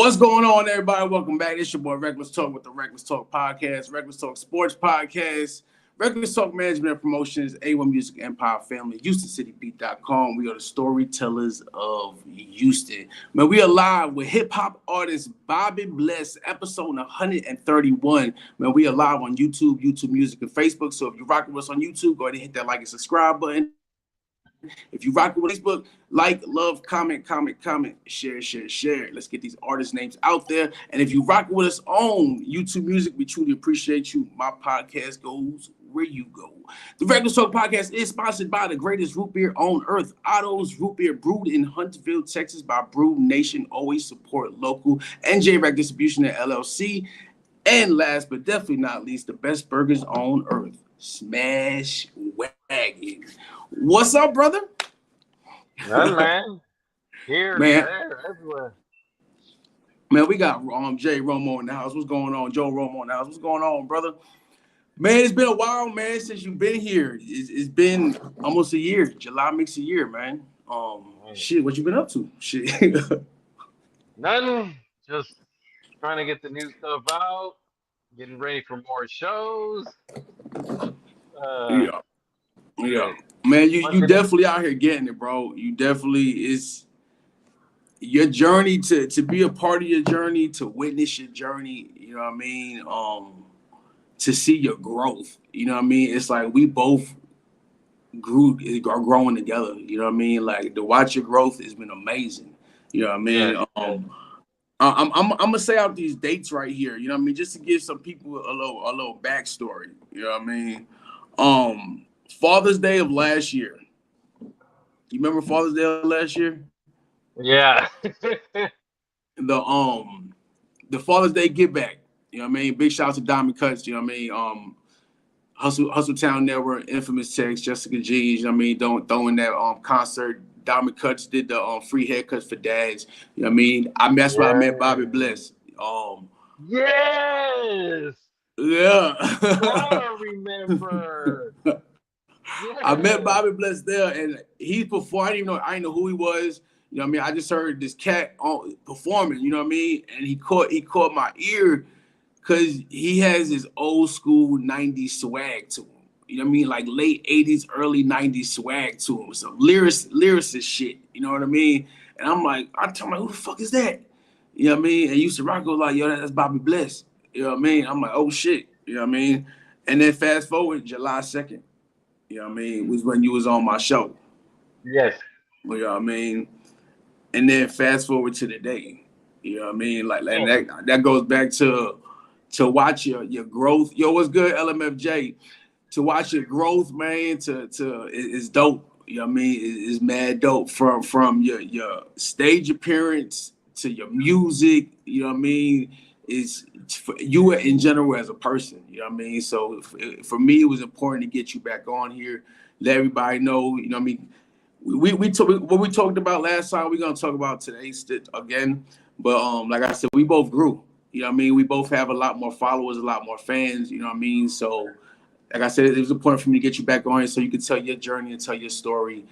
What's going on, everybody? Welcome back. It's your boy Reckless Talk with the Reckless Talk Podcast, Reckless Talk Sports Podcast, Reckless Talk Management and Promotions, A1 Music Empire Family, HoustonCityBeat.com. We are the storytellers of Houston. Man, we are live with hip-hop artist Bobby Bless, episode 131. Man, we are live on YouTube, YouTube Music, and Facebook. So if you're rocking with us on YouTube, go ahead and hit that like and subscribe button. If you rock with Facebook, like, love, comment, share. Let's get these artist names out there. And if you rock with us on YouTube Music, we truly appreciate you. My podcast goes where you go. The Regular Talk Podcast is sponsored by the greatest root beer on earth, Otto's Root Beer, brewed in Huntsville, Texas by Brew Nation. Always support local. NJ Rec Distribution and LLC. And last but definitely not least, the best burgers on earth, Smash Wagon. What's up, brother? None, man. Here, man. There, everywhere. Man, we got Jay Romo in the house. What's going on? Joe Romo in the house. What's going on, brother? Man, it's been a while, man, since you've been here. It's been almost a year. July makes a year, man. Shit, what you been up to? Shit. Nothing. Just trying to get the new stuff out. Getting ready for more shows. Yeah. Man, you definitely out here getting it, bro. You definitely is your journey to be a part of your journey, to witness your journey, you know what I mean? To see your growth. You know what I mean? It's like we both are growing together, you know what I mean? Like to watch your growth has been amazing. You know what I mean? Yeah. I'm gonna say out these dates right here, you know what I mean, just to give some people a little backstory, you know what I mean? Father's Day of last year. You remember Father's Day of last year? Yeah. The Father's Day get back. You know what I mean? Big shout out to Diamond Cuts, you know what I mean? Hustle Town Network, Infamous Text, Jessica G, you know what I mean? Throwing that concert. Diamond Cuts did the free haircuts for dads. You know what I mean? That's where I met Bobby Bless. Yes. Yeah. I remember. Yeah. I met Bobby Bless there, and he performed. I didn't know who he was. You know what I mean? I just heard this cat performing. You know what I mean? And he caught my ear because he has this old school '90s swag to him. You know what I mean? Like late '80s, early '90s swag to him. Some lyricist shit. You know what I mean? And I'm like, I tell him, who the fuck is that? You know what I mean? And used to rock was like, yo, that's Bobby Bless. You know what I mean? I'm like, oh shit. You know what I mean? And then fast forward, July 2nd. You know what I mean? Was when you was on my show. Yes. You know what I mean? And then fast forward to the day. You know what I mean? Like that goes back to watch your growth. Yo, what's good, LMFJ? To watch your growth, man, it's dope. You know what I mean? It's mad dope from your stage appearance to your music. You know what I mean? It's for you in general as a person. You know what I mean? So for me, it was important to get you back on here, let everybody know. You know what I mean? What we talked about last time, we're gonna talk about today again. But like I said, we both grew. You know what I mean? We both have a lot more followers, a lot more fans. You know what I mean? So, like I said, it was important for me to get you back on here so you can tell your journey and tell your story,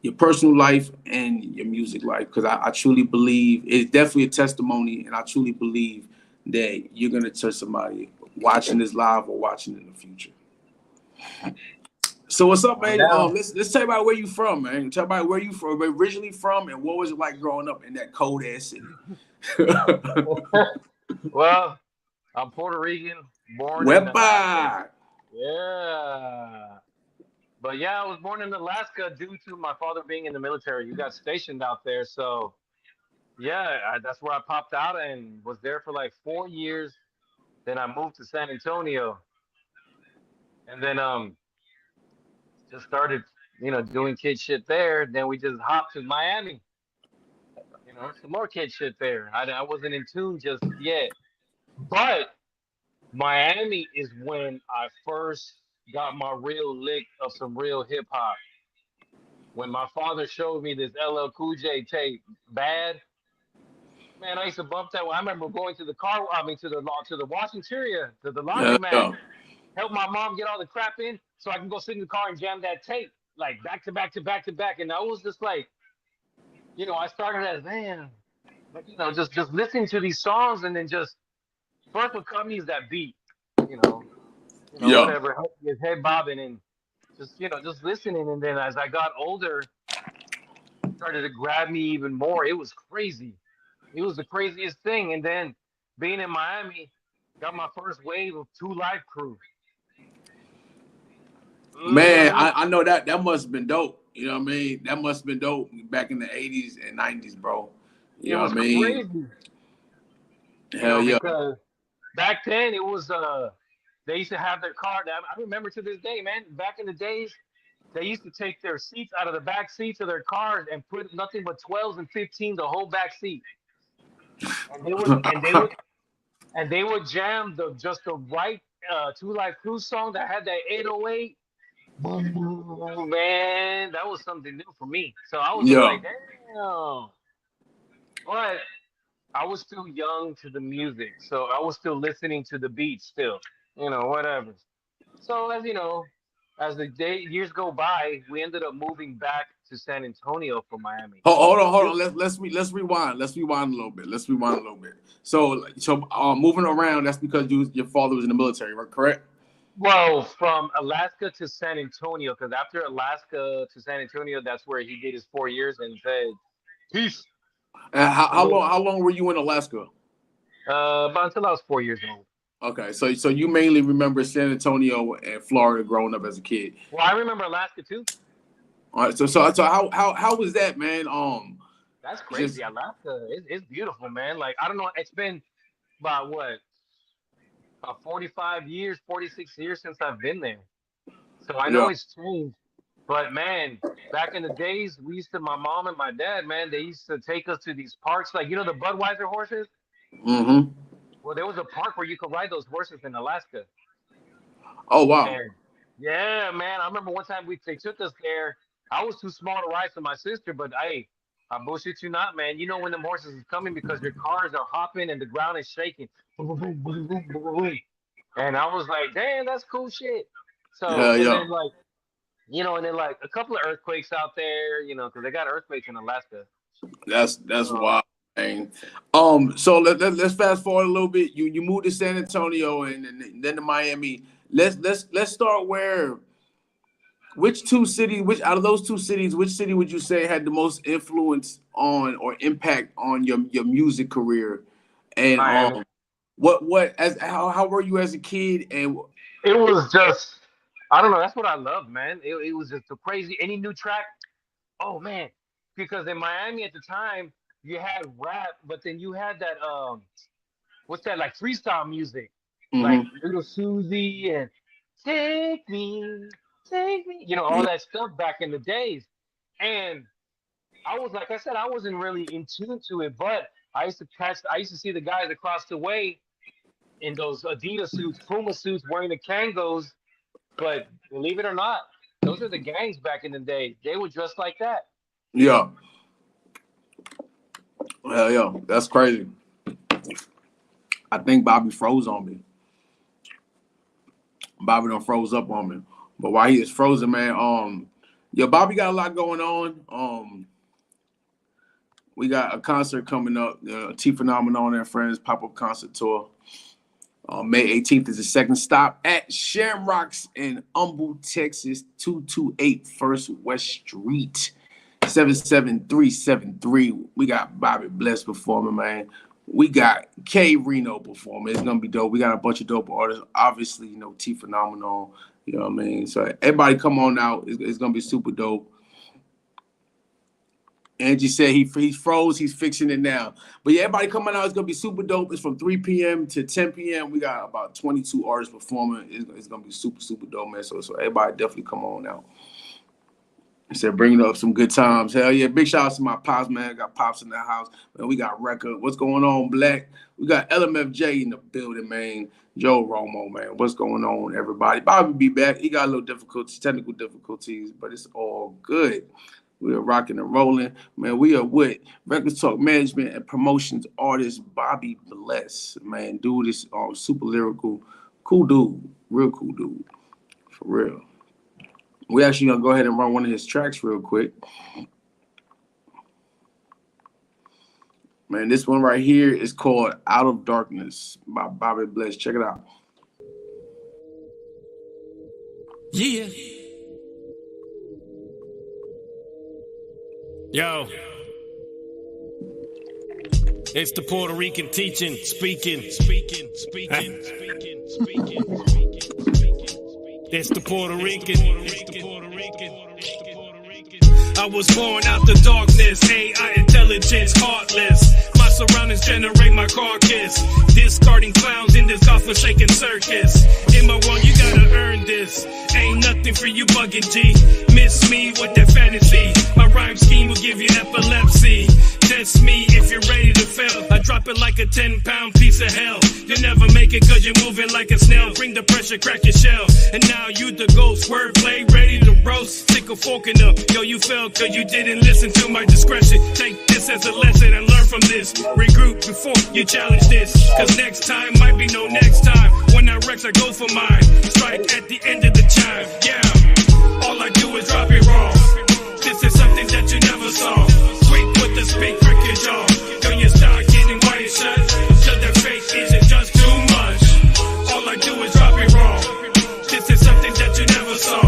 your personal life and your music life. Because I truly believe it's definitely a testimony, and I truly believe that you're gonna touch somebody watching this live or watching in the future. So what's up, man? Let's talk about where you from, man. Talk about where you from, originally from, and what was it like growing up in that cold ass city. Well, I'm Puerto Rican, born in Alaska. Yeah. But yeah, I was born in Alaska due to my father being in the military. He got stationed out there, so yeah, that's where I popped out and was there for like 4 years. Then I moved to San Antonio, and then just started, doing kid shit there. Then we just hopped to Miami. Some more kid shit there. I wasn't in tune just yet, but Miami is when I first got my real lick of some real hip hop. When my father showed me this LL Cool J tape, Bad. Man, I used to bump that one. I remember going to the washinteria, to the laundromat, help my mom get all the crap in so I can go sit in the car and jam that tape, like back to back to back to back. And I was just like, I started as, man, like just listening to these songs, and then just first what caught me is that beat, you know, Yeah. whatever, his head bobbing, and just listening, and then as I got older, started to grab me even more. It was crazy. It was the craziest thing, and then being in Miami, got my first wave of Two Life Crew. Man, Hmm. I know that must have been dope. You know what I mean? That must have been dope back in the 80s and 90s, bro. It You know what was I mean? crazy, Hell yeah. because back then it was they used to have their car. I remember to this day, man. Back in the days, they used to take their seats out of the back seats of their cars and put nothing but 12s and 15s the whole back seat, and they would jam the right Two Life Crew song that had that 808. Boom, boom, boom, man, that was something new for me. So I was just Yeah. like, damn. But I was still young to the music, so I was still listening to the beat still, whatever. So as the years go by, we ended up moving back to San Antonio from Miami. Hold on. Let's rewind. Let's rewind a little bit. So moving around, that's because your father was in the military, right? Correct? Well, from Alaska to San Antonio, because after Alaska to San Antonio, that's where he did his 4 years and said, peace. And And then, how long were you in Alaska? about until I was 4 years old. Okay, so you mainly remember San Antonio and Florida growing up as a kid. Well, I remember Alaska too. All right, so how was that, man? That's crazy. Just Alaska is beautiful, man. Like, I don't know. It's been about what, 45 years, 46 years since I've been there. So I yeah. know it's changed. But man, back in the days, my mom and my dad, man, they used to take us to these parks, like, the Budweiser horses. Mm-hmm. Well, there was a park where you could ride those horses in Alaska. Oh wow. And yeah, man, I remember one time they took us there. I was too small to ride, for my sister, but hey, I bullshit you not, man. You know when them horses is coming because your cars are hopping and the ground is shaking. Boom, boom, boom, boom, boom, boom. And I was like, damn, that's cool shit. So, Hell and yeah. then like, and then like a couple of earthquakes out there, because they got earthquakes in Alaska. That's So, wild, man. So let's fast forward a little bit. You moved to San Antonio and then to Miami. Let's start where which two cities, which out of those two cities, which city would you say had the most influence on or impact on your music career? And Miami. what as how were you as a kid? And It was just, I don't know. That's what I love, man. It was just a crazy. Any new track, oh man, because in Miami at the time you had rap, but then you had that what's that, like freestyle music, like mm-hmm, Little Susie and Take Me, Take Me, all yeah, that stuff back in the days. And I was, like I said, I wasn't really in tune to it, but I used to see the guys across the way in those Adidas suits, Puma suits, wearing the Kangos. But believe it or not, those are the gangs back in the day. They were dressed like that. yeah, hell yeah, that's crazy. I think Bobby froze on me. Bobby done froze up on me. But while he is frozen, man, yeah, Bobby got a lot going on. We got a concert coming up, T Phenomenon and Friends pop-up concert tour. May 18th is the second stop at Shamrocks in Humble, Texas, 228 First West Street, 77373. We got Bobby Bless performing, man. We got K Reno performing. It's gonna be dope. We got a bunch of dope artists. Obviously, T Phenomenal. You know what I mean? So everybody come on out. It's gonna be super dope. Angie said he froze. He's fixing it now. But yeah, everybody coming out. It's gonna be super dope. It's from 3 p.m. to 10 p.m. We got about 22 artists performing. It's gonna be super dope, man. So everybody definitely come on out. He said bringing up some good times. Hell yeah! Big shout out to my pops, man. I got pops in the house. Man, we got record. What's going on, Black? We got LMFJ in the building, man. Joe Romo, man. What's going on, everybody? Bobby be back. He got a little technical difficulties, but it's all good. We are rocking and rolling. Man, we are with Records Talk Management and Promotions artist Bobby Bless. Man, dude is super lyrical. Cool dude. Real cool dude. For real. We actually gonna go ahead and run one of his tracks real quick. Man, this one right here is called Out of Darkness by Bobby Bless. Check it out. Yeah. Yo. It's the Puerto Rican teaching, speaking. It's the Puerto Rican. I was born out the darkness, AI intelligence, heartless. My surroundings generate my carcass. Discarding clowns in this godforsaken circus. In my world, you gotta earn this. Ain't nothing for you bugging G. Miss me with that fantasy. My rhyme scheme will give you epilepsy. Test me if you're ready to fail. I drop it like a 10-pound piece of hell. You'll never make it cause you're moving like a snail. Bring the pressure, crack your shell. And now you the ghost, wordplay, ready to roast. Stick a fork in up. Yo, you fell cause you didn't listen to my discretion. Take this as a lesson and learn from this. Regroup before you challenge this. Cause next time might be no next time. When I wrecks, I go for mine. Strike at the end of the chime. Yeah, all I do is drop it wrong. This is something that you never saw. Quick with the speak, cricket jaw. Don't you start getting quiet shut. Cause the fake isn't just too much. All I do is drop it wrong. This is something that you never saw.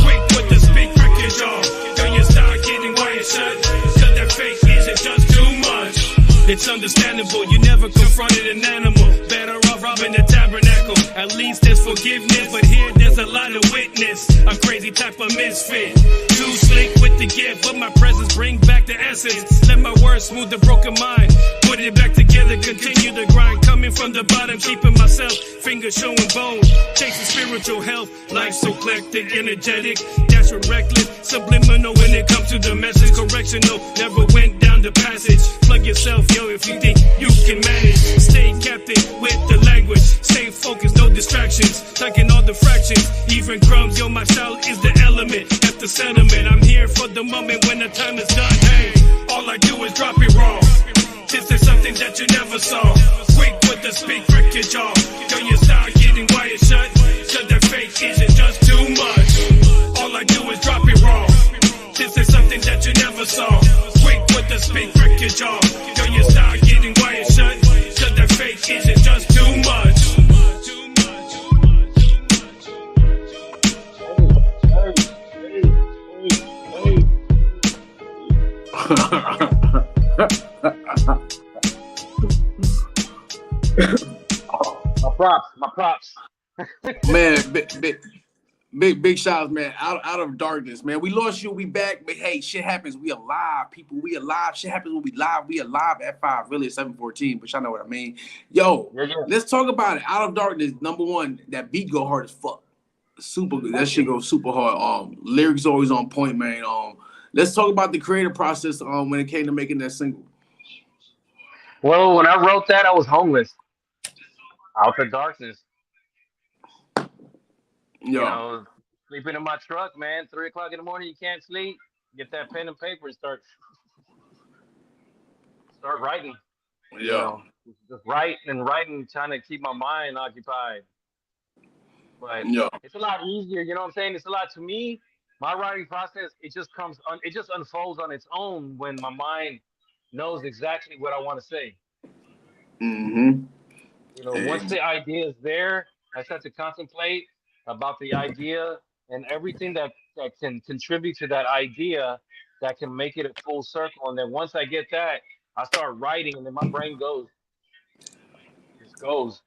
Quick with the speak, cricket jaw. Don't you start getting quiet shut. Cause the fake isn't just too much. It's understandable, you never confronted an animal. Better off robbing the tabernacle. At least there's forgiveness, but here there's a lot of witness. A crazy type of misfit. Too slick with the gift, but my presence bring back the essence. Let my words smooth the broken mind. Put it back together, continue the grind. Coming from the bottom, keeping myself, fingers showing bone. Chasing spiritual health, life so eclectic, energetic. That's reckless, subliminal when it comes to the message. Correctional, never went down the passage. Plug yourself, yo, if you think you can manage. Stay captain with the language. Stay focused, no distractions. Tucking all the fractions, even crumbs. Yo, my style is the element. That's the sentiment. I'm here for the moment when the time is done. Hey, all I do is drop it wrong. This is something that you never saw. Quick with the speak, cricket jaw. Don't you start getting quiet shut. Cause the fake isn't just too much. All I do is drop it wrong. This is something that you never saw. Quick with the speak, cricket jaw. Don't you start getting quiet shut. Cause the fake isn't just too much. My props. Man, big shots, man. Out of darkness, man. We lost you, we back, but hey, shit happens. We alive, people. We alive. Shit happens when we live. We alive at 5, really at 7:14, but y'all know what I mean. Yo, Let's talk about it. Out of darkness, number one, that beat go hard as fuck. Super good. That shit goes super hard. Lyrics always on point, man. Let's talk about the creative process when it came to making that single. Well, when I wrote that, I was homeless. Out the darkness. Yo. You know, sleeping in my truck, man. 3 o'clock in the morning, you can't sleep. Get that pen and paper and start writing. Yeah. You know, just writing, trying to keep my mind occupied. But it's a lot easier, you know what I'm saying? It's a lot to me. My writing process, it just unfolds on its own when my mind knows exactly what I want to say. Mm-hmm. You know, once the idea is there, I start to contemplate about the idea and everything that can contribute to that idea that can make it a full circle. And then once I get that, I start writing, and then my brain just goes.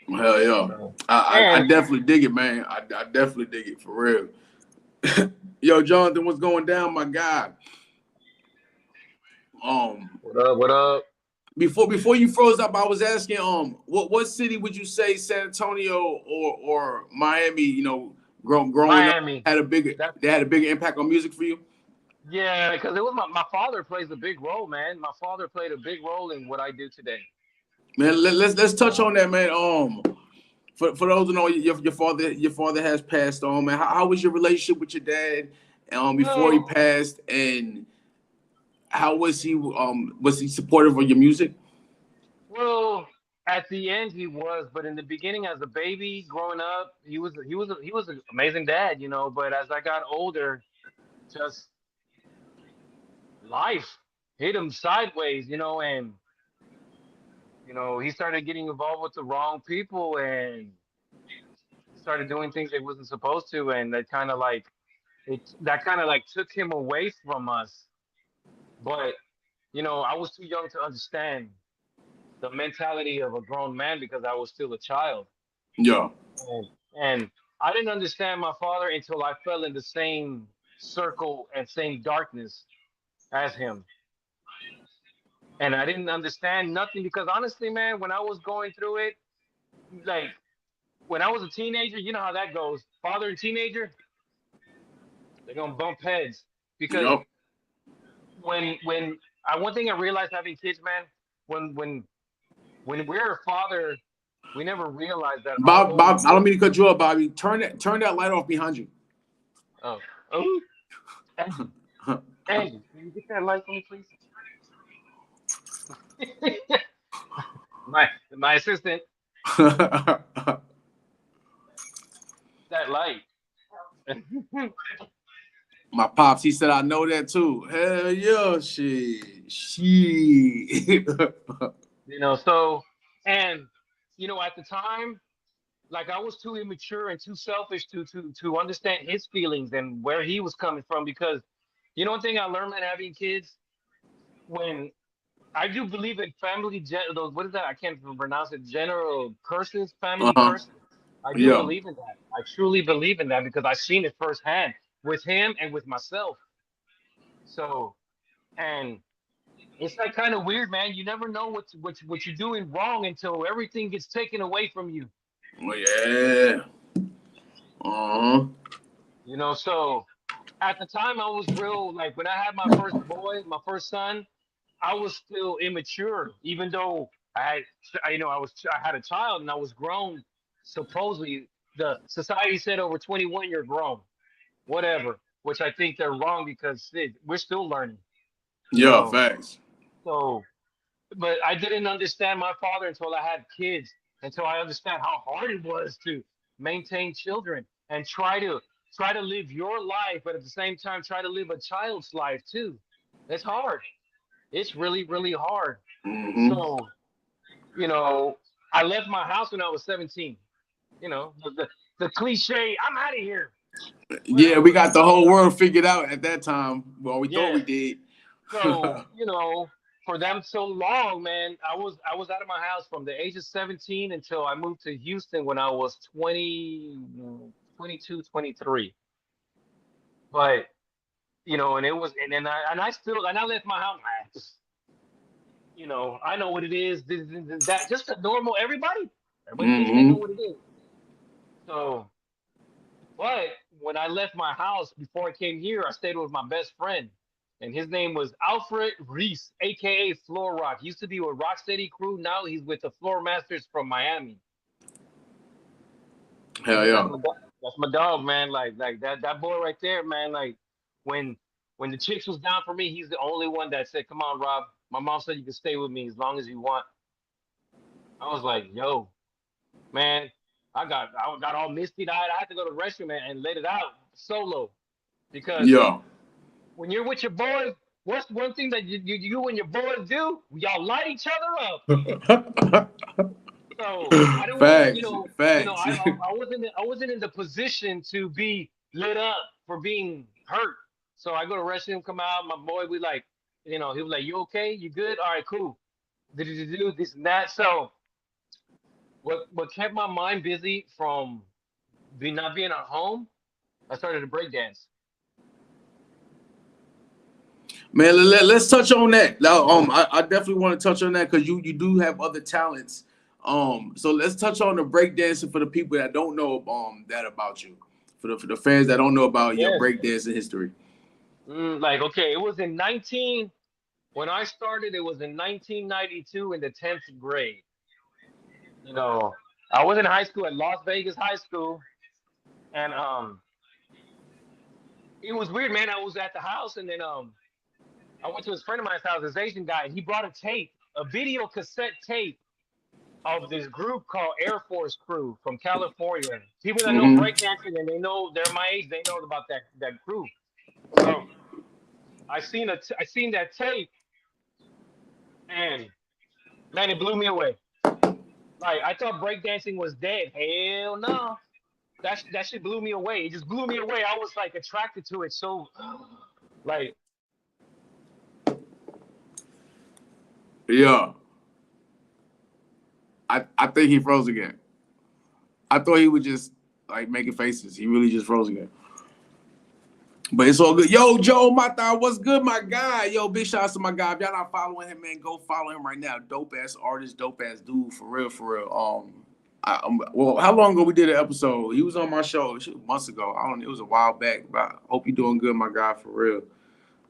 Hell yeah. So, I definitely dig it, man. I definitely dig it, for real. Yo, Jonathan, what's going down, my guy? What up? Before you froze up, I was asking, what city would you say, San Antonio or Miami? You know, growing Miami. up, had a bigger impact on music for you. Yeah, because it was my father plays a big role, man. My father played a big role in what I do today. Man, let's touch on that, man. For those who know, your father has passed on, man. How was your relationship with your dad before he passed, and how was he supportive of your music? Well, at the end he was, but in the beginning, as a baby growing up, he was an amazing dad, you know. But as I got older, just life hit him sideways, you know, and he started getting involved with the wrong people and started doing things they wasn't supposed to, and that kind of like took him away from us. But I was too young to understand the mentality of a grown man because I was still a child. Yeah. And I didn't understand my father until I fell in the same circle and same darkness as him. And I didn't understand nothing because honestly, man, when I was going through it, like when I was a teenager, you know how that goes. Father and teenager, they're gonna bump heads because Yep. when one thing I realized having kids, man, when we're a father, we never realize that our Bob, own I don't mean to cut you off, Bobby. Turn that light off behind you. oh oh Angie, Angie, can you get that light for me, please? my assistant, that light. My pops, he said, I know that too. Hell yeah, shit. So and at the time, like I was too immature and too selfish to understand his feelings and where he was coming from because one thing I learned, man, having kids, when I do believe in those, what is that? I can't pronounce it. General curses, family Uh-huh. curses. I do Yeah. believe in that. I truly believe in that because I've seen it firsthand with him and with myself. So, and it's like kind of weird, man. You never know what you're doing wrong until everything gets taken away from you. Oh yeah. Uh-huh. So at the time I was real like when I had my first boy, my first son, I was still immature, even though I had a child and I was grown. Supposedly, the society said over 21 you're grown, whatever. Which I think they're wrong because we're still learning. Yeah, facts. So, but I didn't understand my father until I had kids, until I understand how hard it was to maintain children and try to live your life, but at the same time try to live a child's life too. It's hard. It's really, really hard. Mm-hmm. So, I left my house when I was 17. The cliche, I'm out of here. Yeah, we Whatever. got the whole world figured out at that time. Well, we thought Yeah. we did. So, for them so long, man, I was out of my house from the age of 17 until I moved to Houston when I was 20, 22, 23. But, and it was and I still and I left my house. I know what it is. That just a normal everybody. Everybody thinks they know Mm-hmm. what it is. So, but when I left my house before I came here, I stayed with my best friend, and his name was Alfred Reese, aka Floor Rock. He used to be with Rocksteady Crew. Now he's with the Floor Masters from Miami. Hell yeah. That's my dog, man. Like that boy right there, man. Like when the chicks was down for me, he's the only one that said, "Come on, Rob. My mom said you can stay with me as long as you want." I was like, "Yo, man." I got all misty eyed. I had to go to the restroom and let it out solo because Yeah. when you're with your boys, what's one thing that you and your boys do? Y'all light each other up. So I don't want to, Facts. I wasn't in the position to be lit up for being hurt. So I go to restroom, come out, my boy, we like, he was like, "You okay? You good? All right, cool." Did you do this and that? So what kept my mind busy from not being at home? I started to break dance. Man, let's touch on that. Now, I definitely want to touch on that because you do have other talents. So let's touch on the breakdancing for the people that don't know that about you, for the fans that don't know about your Yes. breakdancing history. Okay, it was in 19 when I started. It was in 1992 in the 10th grade. I was in high school at Las Vegas High School, and it was weird, man. I was at the house, and then I went to his friend of mine's house, this Asian guy, and he brought a video cassette tape of this group called Air Force Crew from California. People that know Mm-hmm. breakdancing and they're my age, they know about that group. So I seen that tape, and Man, it blew me away. Like I thought breakdancing was dead. Hell no. That shit blew me away. It just blew me away. I was like attracted to it. So like Yeah. I think he froze again. I thought he was just like making faces. He really just froze again. But it's all good. Yo, Joe Mata, what's good, my guy? Yo, big shout out to my guy. If y'all not following him, man, go follow him right now. Dope ass artist, dope ass dude, for real, for real. Well, how long ago we did an episode? He was on my show months ago. It was a while back. But I hope you're doing good, my guy, for real.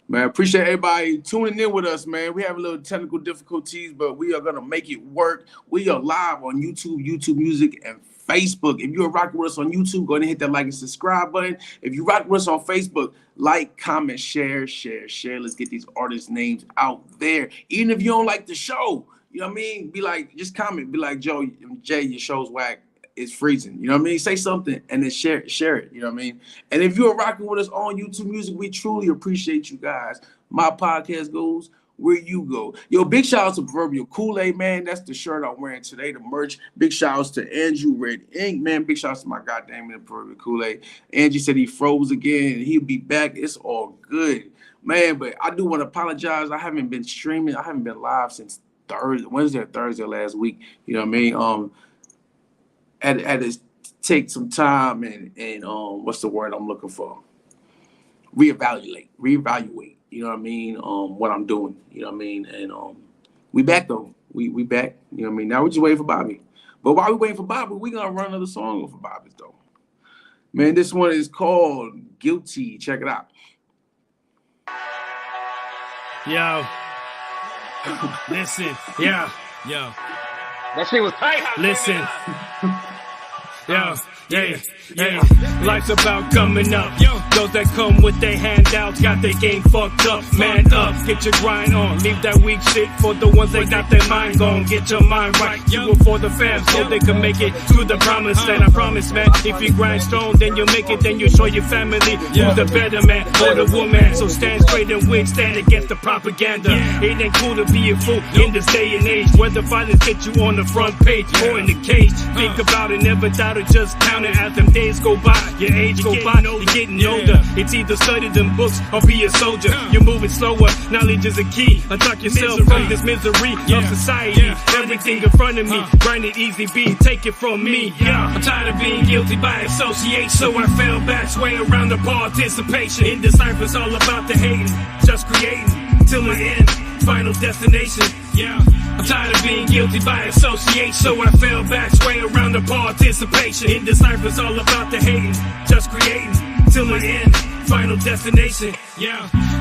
Man, appreciate everybody tuning in with us, man. We have a little technical difficulties, but we are gonna make it work. We are live on YouTube, YouTube Music, and Facebook. If you're rocking with us on YouTube, go ahead and hit that like and subscribe button. If you rock with us on Facebook, like, comment, share. Let's get these artists' names out there. Even if you don't like the show, you know what I mean? Be like, just comment. Be like, Joe, Jay, your show's whack. It's freezing. You know what I mean? Say something and then share it. You know what I mean? And if you're rocking with us on YouTube Music, we truly appreciate you guys. My podcast goes where you go. Yo, big shout out to Proverbial Kool-Aid, man. That's the shirt I'm wearing today, the merch. Big shout outs to Andrew Red Ink, man. Big shout outs to my goddamn Proverbial Kool-Aid. Angie said he froze again. He'll be back. It's all good, man. But I do want to apologize. I haven't been streaming. I haven't been live since Wednesday or Thursday last week. You know what I mean? Had to take some time and what's the word I'm looking for? Reevaluate. You know what I mean? What I'm doing. You know what I mean? And we back though. We back. You know what I mean? Now we're just waiting for Bobby. But while we waiting for Bobby, we gonna run another song for Bobby though. Man, this one is called Guilty. Check it out. Yo. Listen. Yo. that shit was tight. Listen. Yo. Yeah. Life's about coming up. Those that come with their handouts got their game fucked up. Man up, get your grind on. Leave that weak shit for the ones that got their mind gone. Get your mind right. Do it for the fam so they can make it to the promised land. I promise, man. If you grind strong, then you'll make it. Then you'll show your family who's the better man or the woman. So stand straight and withstand against the propaganda. It ain't cool to be a fool in this day and age. Whether violence get you on the front page or in the cage. Think about it, never doubt it, just count it as them days go by. Your age go by, you're getting older. It's either study them books or be a soldier. You're moving slower, knowledge is a key. Untuck yourself from this misery of society. Everything in front of me, grind it easy, be take it from me. I'm tired of being guilty by association, so I fell back, sway around the participation. In this life it's all about the hating, just creating till the end, final destination. I'm tired of being guilty by association, so I fell back, sway around the participation. In this life it's all about the hating, just creating till the end, final destination.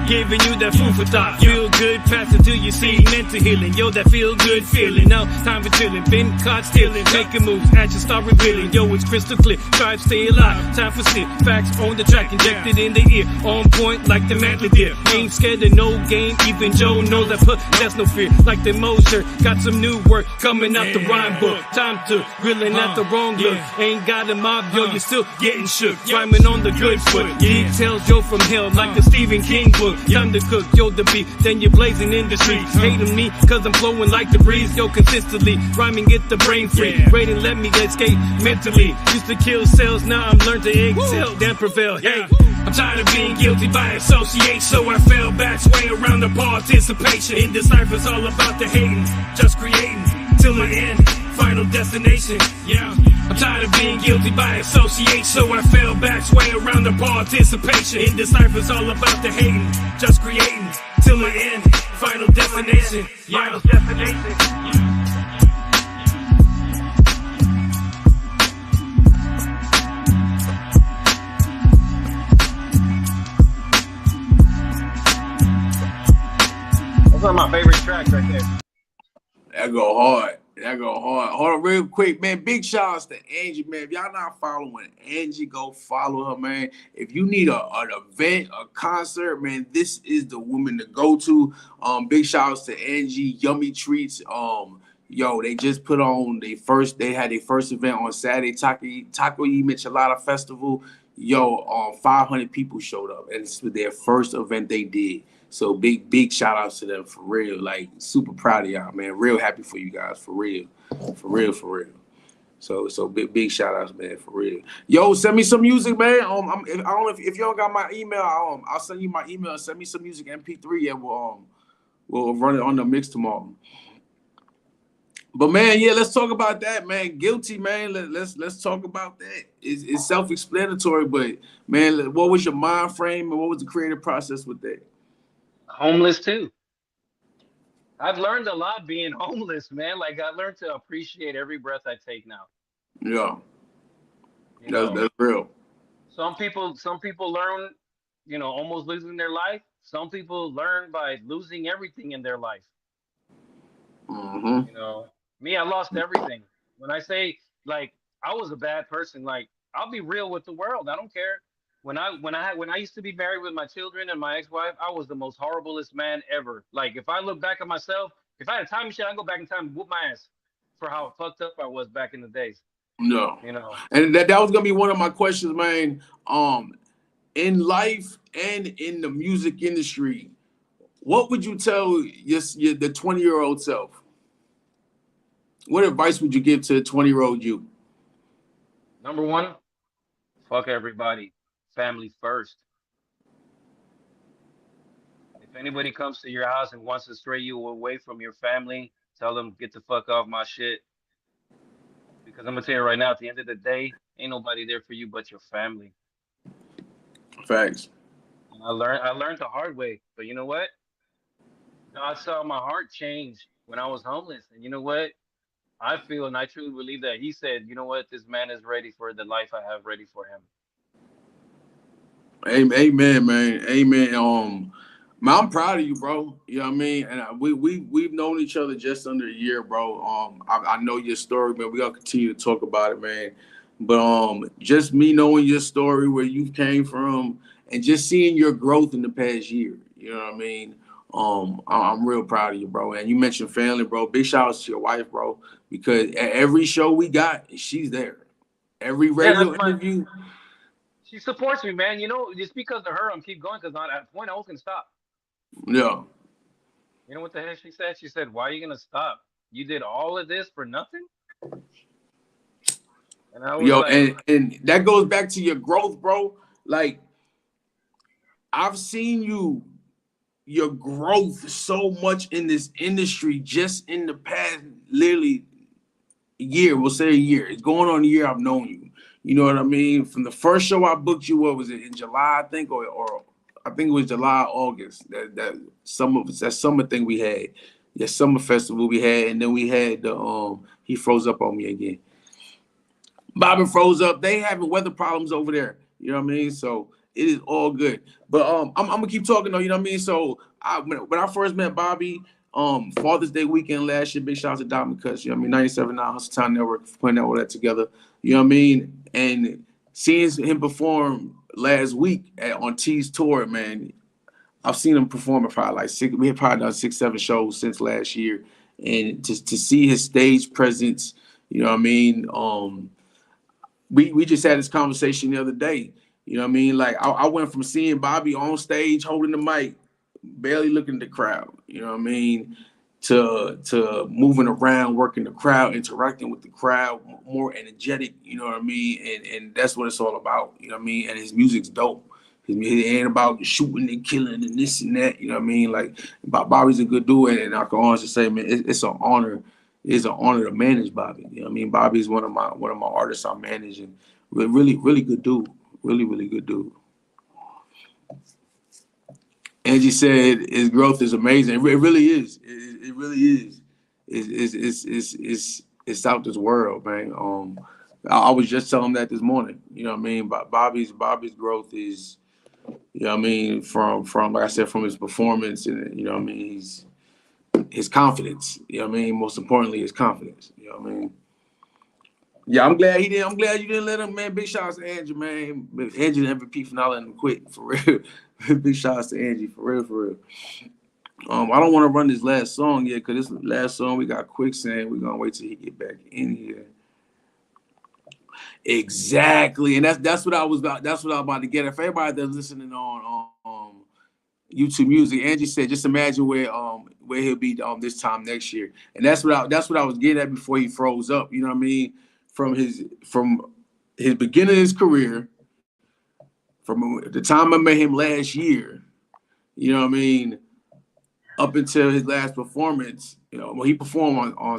Giving you that food for thought. Feel good, pass it till you see mental healing. Yo, that feel good feeling. Now, time for chilling. Been caught stealing. Making moves, actions start revealing. Yo, it's crystal clear. Strive, stay alive. Time for sit. Facts on the track, injected in the ear. On point like the manly deer. Ain't scared of no game. Even Joe knows that that's no fear. Like the Mosher. Got some new work coming out the rhyme book. Time to grilling at the wrong look. Ain't got a mob, yo, you're still getting shook. Rhyming on the good foot. Details, yo, from hell like the Stephen King book. Time to cook, yo, the beat, then you're blazing in the streets. Hating me, cause I'm flowing like the breeze, yo, consistently. Rhyming, get the brain free. Rating, let me escape mentally. Used to kill cells, now I'm learned to excel, then prevail. Hey, I'm tired of being guilty by association, so I fell back, sway around the participation. In this life it's all about the hating, just creating till the end, final destination. I'm tired of being guilty by association, so I fell back, sway around the participation. In this life it's all about the hating, just creating till the end, final destination. Final destination. That's one of my favorite tracks right there. That go hard. Hold on real quick, man. Big shout outs to Angie, man. If y'all not following Angie, go follow her, man. If you need an event, a concert, man, this is the woman to go to. Big shout outs to Angie, Yummy Treats. Yo, they just put on they had their first event on Saturday, Taco y Michelada Festival. Yo, 500 people showed up, and it's their first event they did. So big shout outs to them for real. Like super proud of y'all, man. Real happy for you guys for real, for real, for real. So big shout outs, man, for real. Yo, send me some music, man. I don't know if you don't got my email, I'll send you my email. Send me some music, MP3, and we'll run it on the mix tomorrow. But man, yeah, let's talk about that, man. Guilty, man. Let's talk about that. It's self-explanatory, but man, what was your mind frame and what was the creative process with that? Homeless too. I've learned a lot being homeless, man. Like I learned to appreciate every breath I take now. Yeah, You know, that's real. some people learn, almost losing their life. Some people learn by losing everything in their life. Mm-hmm. You know, me, I lost everything. When I say like I was a bad person, like I'll be real with the world. I don't care. When I used to be married with my children and my ex-wife, I was the most horriblest man ever. Like if I look back at myself, if I had a time machine, I'd go back in time and whoop my ass for how fucked up I was back in the days. No. You know. And that was gonna be one of my questions, man. In life and in the music industry, what would you tell the 20-year-old self? What advice would you give to a 20-year-old you? Number one, fuck everybody. Family first. If anybody comes to your house and wants to stray you away from your family, tell them get the fuck off my shit. Because I'm gonna tell you right now, at the end of the day, ain't nobody there for you but your family. Facts. And I learned the hard way. But you know what? God saw my heart change when I was homeless. And you know what? I feel and I truly believe that He said, you know what, this man is ready for the life I have ready for him. Amen, man. Amen. Man, I'm proud of you, bro. You know what I mean? And we've known each other just under a year, bro. I know your story, man. We gotta continue to talk about it, man. But just me knowing your story, where you came from, and just seeing your growth in the past year. You know what I mean? I'm real proud of you, bro. And you mentioned family, bro. Big shout outs to your wife, bro, because at every show we got, she's there. Every Yeah, radio interview. she supports me, man. You know, just because of her, I'm keep going because at a point I was gonna stop. Yeah. You know what the heck she said? She said, "Why are you gonna stop? You did all of this for nothing." And I was Yo, like, and that goes back to your growth, bro. Like I've seen your growth so much in this industry just in the past literally year. We'll say a year. It's going on a year I've known you. You know what I mean? From the first show I booked you, what was it, in July, I think, or I think it was July, August. That summer thing we had. Yeah, summer festival we had, and then we had the he froze up on me again. Bobby froze up. They having weather problems over there. You know what I mean? So it is all good. But I'm gonna keep talking though. You know what I mean? So when I first met Bobby, Father's Day weekend last year, big shout out to Diamond Cuts. You know what I mean? 97.9 Hustle Time Network for putting all that together. You know what I mean? And seeing him perform last week on T's tour, man, I've seen him perform at probably like six. We have probably done 6-7 shows since last year, and to see his stage presence, you know what I mean? We just had this conversation the other day. You know what I mean? Like I went from seeing Bobby on stage holding the mic, barely looking at the crowd, you know what I mean, to moving around, working the crowd, interacting with the crowd, more energetic, you know what I mean? And that's what it's all about, you know what I mean? And his music's dope. It ain't about shooting and killing and this and that, you know what I mean? Like Bobby's a good dude, and I can honestly say, man, it's an honor. It's an honor to manage Bobby. You know what I mean? Bobby's one of my artists I'm managing. Really, really good dude. Really, really good dude. Angie said his growth is amazing. It really is. It really is. It's out this world, man. I was just telling him that this morning. You know what I mean? But Bobby's growth is, you know what I mean, from like I said, from his performance, and you know what I mean, his confidence. You know what I mean? Most importantly, his confidence. You know what I mean? Yeah, I'm glad he didn't. I'm glad you didn't let him, man. Big shout outs to Angie, man. Angie the MVP for not letting him quit, for real. Big shout outs to Angie, for real, for real. I don't want to run this last song yet, because this last song we got Quicksand. We're gonna wait till he get back in here. Exactly, and that's what I was about. That's what I was about to get. If everybody that's listening on YouTube Music. Angie said, just imagine where he'll be this time next year. And that's what I was getting at before he froze up. You know what I mean? From his beginning of his career, from the time I met him last year, you know what I mean, up until his last performance, you know, when he performed on I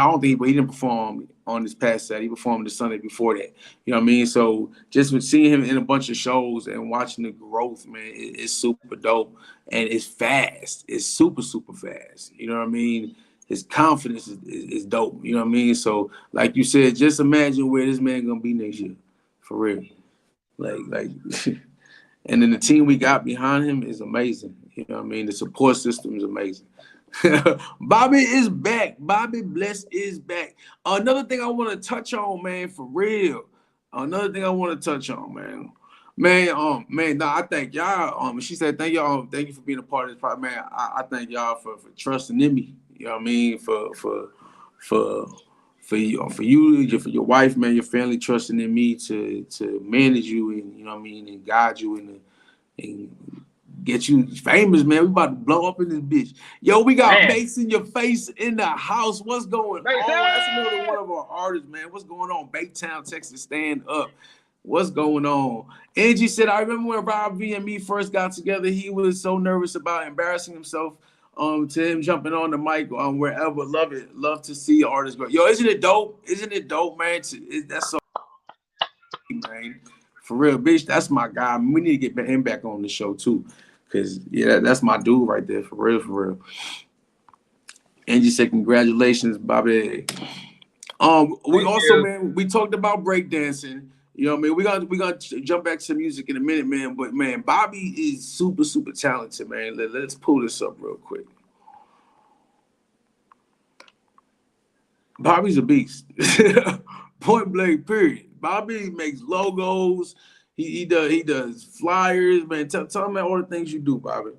don't think, but he didn't perform on this past set. He performed the Sunday before that. You know what I mean? So just with seeing him in a bunch of shows and watching the growth, man, it's super dope. And it's fast. It's super, super fast. You know what I mean? His confidence is dope. You know what I mean? So like you said, just imagine where this man gonna be next year. For real. Like and then the team we got behind him is amazing. You know what I mean? The support system is amazing. Bobby is back. Bobby Bless is back. Another thing I want to touch on, man, for real. Another thing I want to touch on, man. I thank y'all. She said, thank y'all, thank you for being a part of this project, man. I thank y'all for trusting in me. You know what I mean? For your wife, man, your family trusting in me to manage you and, you know what I mean, and guide you and get you famous, man. We about to blow up in this bitch. Yo, we got Mason Your Face in the house. What's going on? That's another one of our artists, man. What's going on? Baytown, Texas, stand up. What's going on? Angie said, I remember when Rob V and me first got together, he was so nervous about embarrassing himself to him jumping on the mic wherever. Love it. Love to see artists grow. Yo, isn't it dope? Isn't it dope, man? That's so man. For real, bitch, that's my guy. We need to get him back on the show too. Cause yeah, that's my dude right there, for real, for real. Angie said, congratulations, Bobby. We also, man, we talked about breakdancing. You know what I mean? We gonna jump back to music in a minute, man. But man, Bobby is super, super talented, man. Let's pull this up real quick. Bobby's a beast. Point blank, period. Bobby makes logos. He does flyers, man. Tell me all the things you do, Bobby.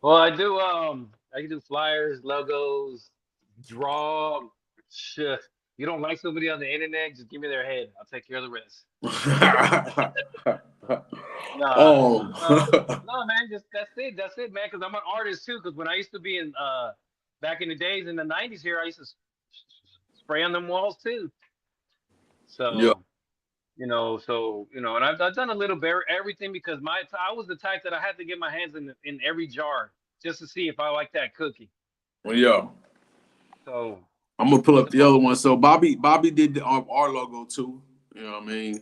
Well, I can do flyers, logos, draw. Shit. You don't like somebody on the internet, just give me their head. I'll take care of the rest. No, man, that's it, man. Because I'm an artist too. Because when I used to be in back in the days in the '90s here, I used to spray on them walls too. So yeah. And I've done a little bit everything because I was the type that I had to get my hands in every jar just to see if I like that cookie. Well, yeah. So I'm gonna pull up the other one. So Bobby did our logo too. You know what I mean?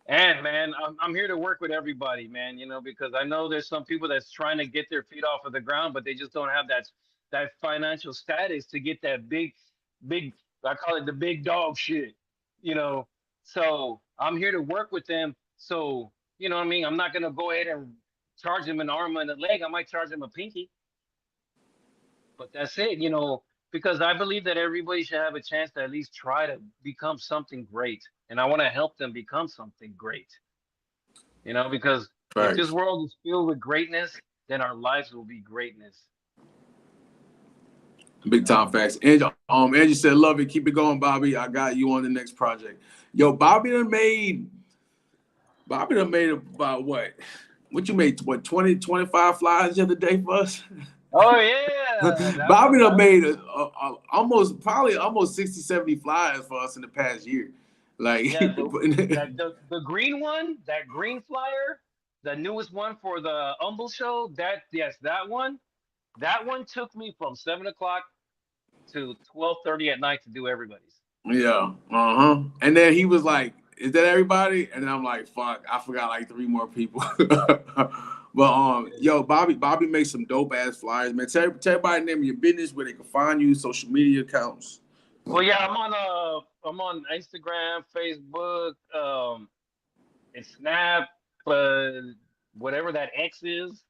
And man, I'm here to work with everybody, man. You know, because I know there's some people that's trying to get their feet off of the ground, but they just don't have that financial status to get that big. I call it the big dog shit. You know, so I'm here to work with them. So you know what I mean? I'm not gonna go ahead and charge them an arm and a leg. I might charge them a pinky. But that's it, you know, because I believe that everybody should have a chance to at least try to become something great. And I want to help them become something great. You know, because if this world is filled with greatness, then our lives will be greatness. Big time facts. Angie said, love it. Keep it going, Bobby. I got you on the next project. Yo, Bobby done made about what? What you made? What, 20, 25 flyers the other day for us? Oh, yeah. Bobby done made almost 60, 70 flyers for us in the past year. Like the green one, that green flyer, the newest one for the Humble Show, that one took me from 7 o'clock to 12:30 at night to do everybody's. Yeah. And then he was like, is that everybody? And then I'm like, fuck, I forgot like 3 more people. But yo, Bobby makes some dope ass flyers, man. Tell everybody the name of your business, where they can find you, social media accounts. Well, yeah, I'm on Instagram, Facebook, and Snap, whatever that X is,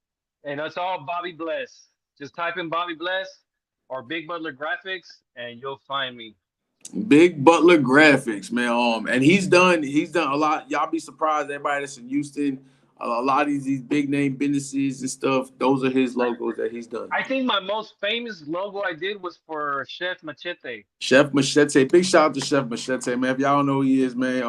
and it's all Bobby Bless. Just type in Bobby Bless or Big Butler Graphics, and you'll find me. Big Butler Graphics, man. And he's done a lot. Y'all be surprised, everybody that's in Houston. A lot of these big name businesses and stuff, those are his logos that he's done. I think my most famous logo I did was for Chef Machete. Chef Machete. Big shout out to Chef Machete, man. If y'all don't know who he is, man,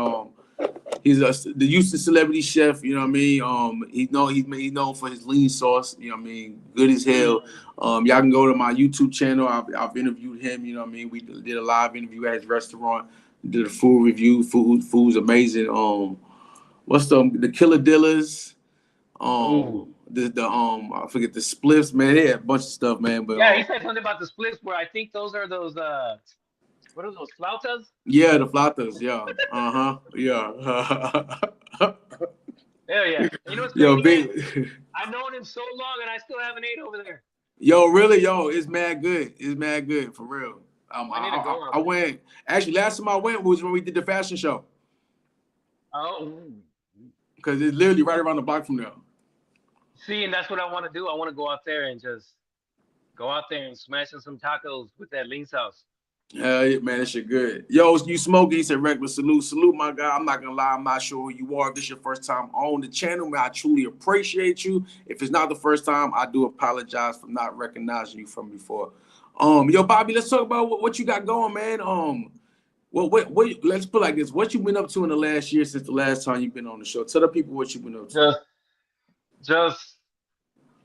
He's the Houston celebrity chef. You know what I mean? He's known for his lean sauce. You know what I mean? Good as hell. Y'all can go to my YouTube channel. I've interviewed him. You know what I mean? We did a live interview at his restaurant. Did a food review. Food's amazing. What's the Killer Dillers? I forget the spliffs, man. They had a bunch of stuff, man. But yeah, he said something about the splits where I think those are those what are those flautas? Yeah, the flautas. Yeah. Yeah. Hell yeah. You know what's Yo, crazy? big. I've known him so long and I still haven't ate over there. Yo, really, yo, it's mad good. It's mad good for real. I need to go. I went. Actually, last time I went was when we did the fashion show. Oh. Because it's literally right around the block from there. See, and that's what I want to do. I want to go out there and just go out there and smash some tacos with that lean sauce. Yeah, man, that shit good. Yo, you smoking? He said, regular salute, my guy. I'm not gonna lie, I'm not sure who you are. If this is your first time on the channel, man, I truly appreciate you. If it's not the first time, I do apologize for not recognizing you from before. Yo, Bobby, let's talk about what you got going, man. What let's put it like this. What you been up to in the last year since the last time you've been on the show? Tell the people what you've been up to. Just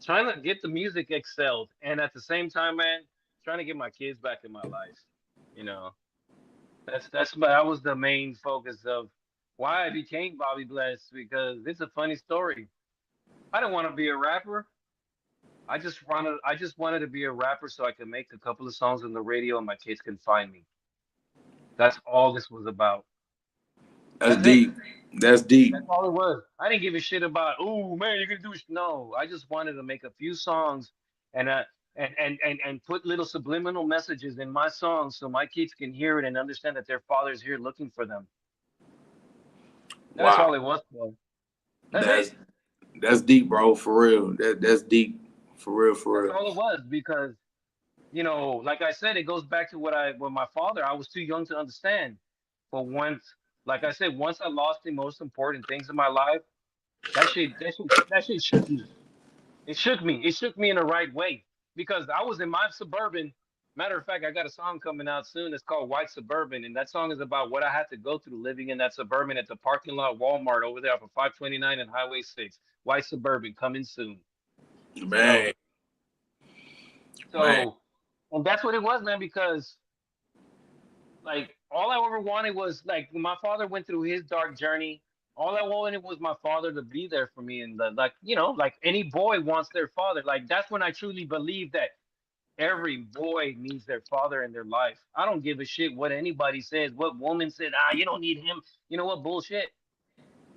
trying to get the music excelled, and at the same time, man, trying to get my kids back in my life. You know, that was the main focus of why I became Bobby Bless, because it's a funny story. I didn't want to be a rapper. I just wanted to be a rapper so I could make a couple of songs on the radio and my kids can find me. That's all this was about. That's deep. That's deep. That's all it was. I didn't give a shit about, oh man, you're gonna do no. I just wanted to make a few songs and put little subliminal messages in my songs so my kids can hear it and understand that their father's here looking for them. That's all it was for. That's deep, bro. For real. That's deep. For real. That's all it was, because, you know, like I said, it goes back to what my father, I was too young to understand. But once, like I said, once I lost the most important things in my life, that shit shook me. It shook me. It shook me in the right way, because I was in my Suburban. Matter of fact, I got a song coming out soon. It's called White Suburban, and that song is about what I had to go through living in that Suburban at the parking lot Walmart over there off of 529 and Highway 6. White Suburban coming soon. Man. And that's what it was, man, because like all I ever wanted was, like, when my father went through his dark journey, all I wanted was my father to be there for me. And like, you know, like any boy wants their father. Like, that's when I truly believe that every boy needs their father in their life. I don't give a shit what anybody says, what woman said, you don't need him. You know what? Bullshit.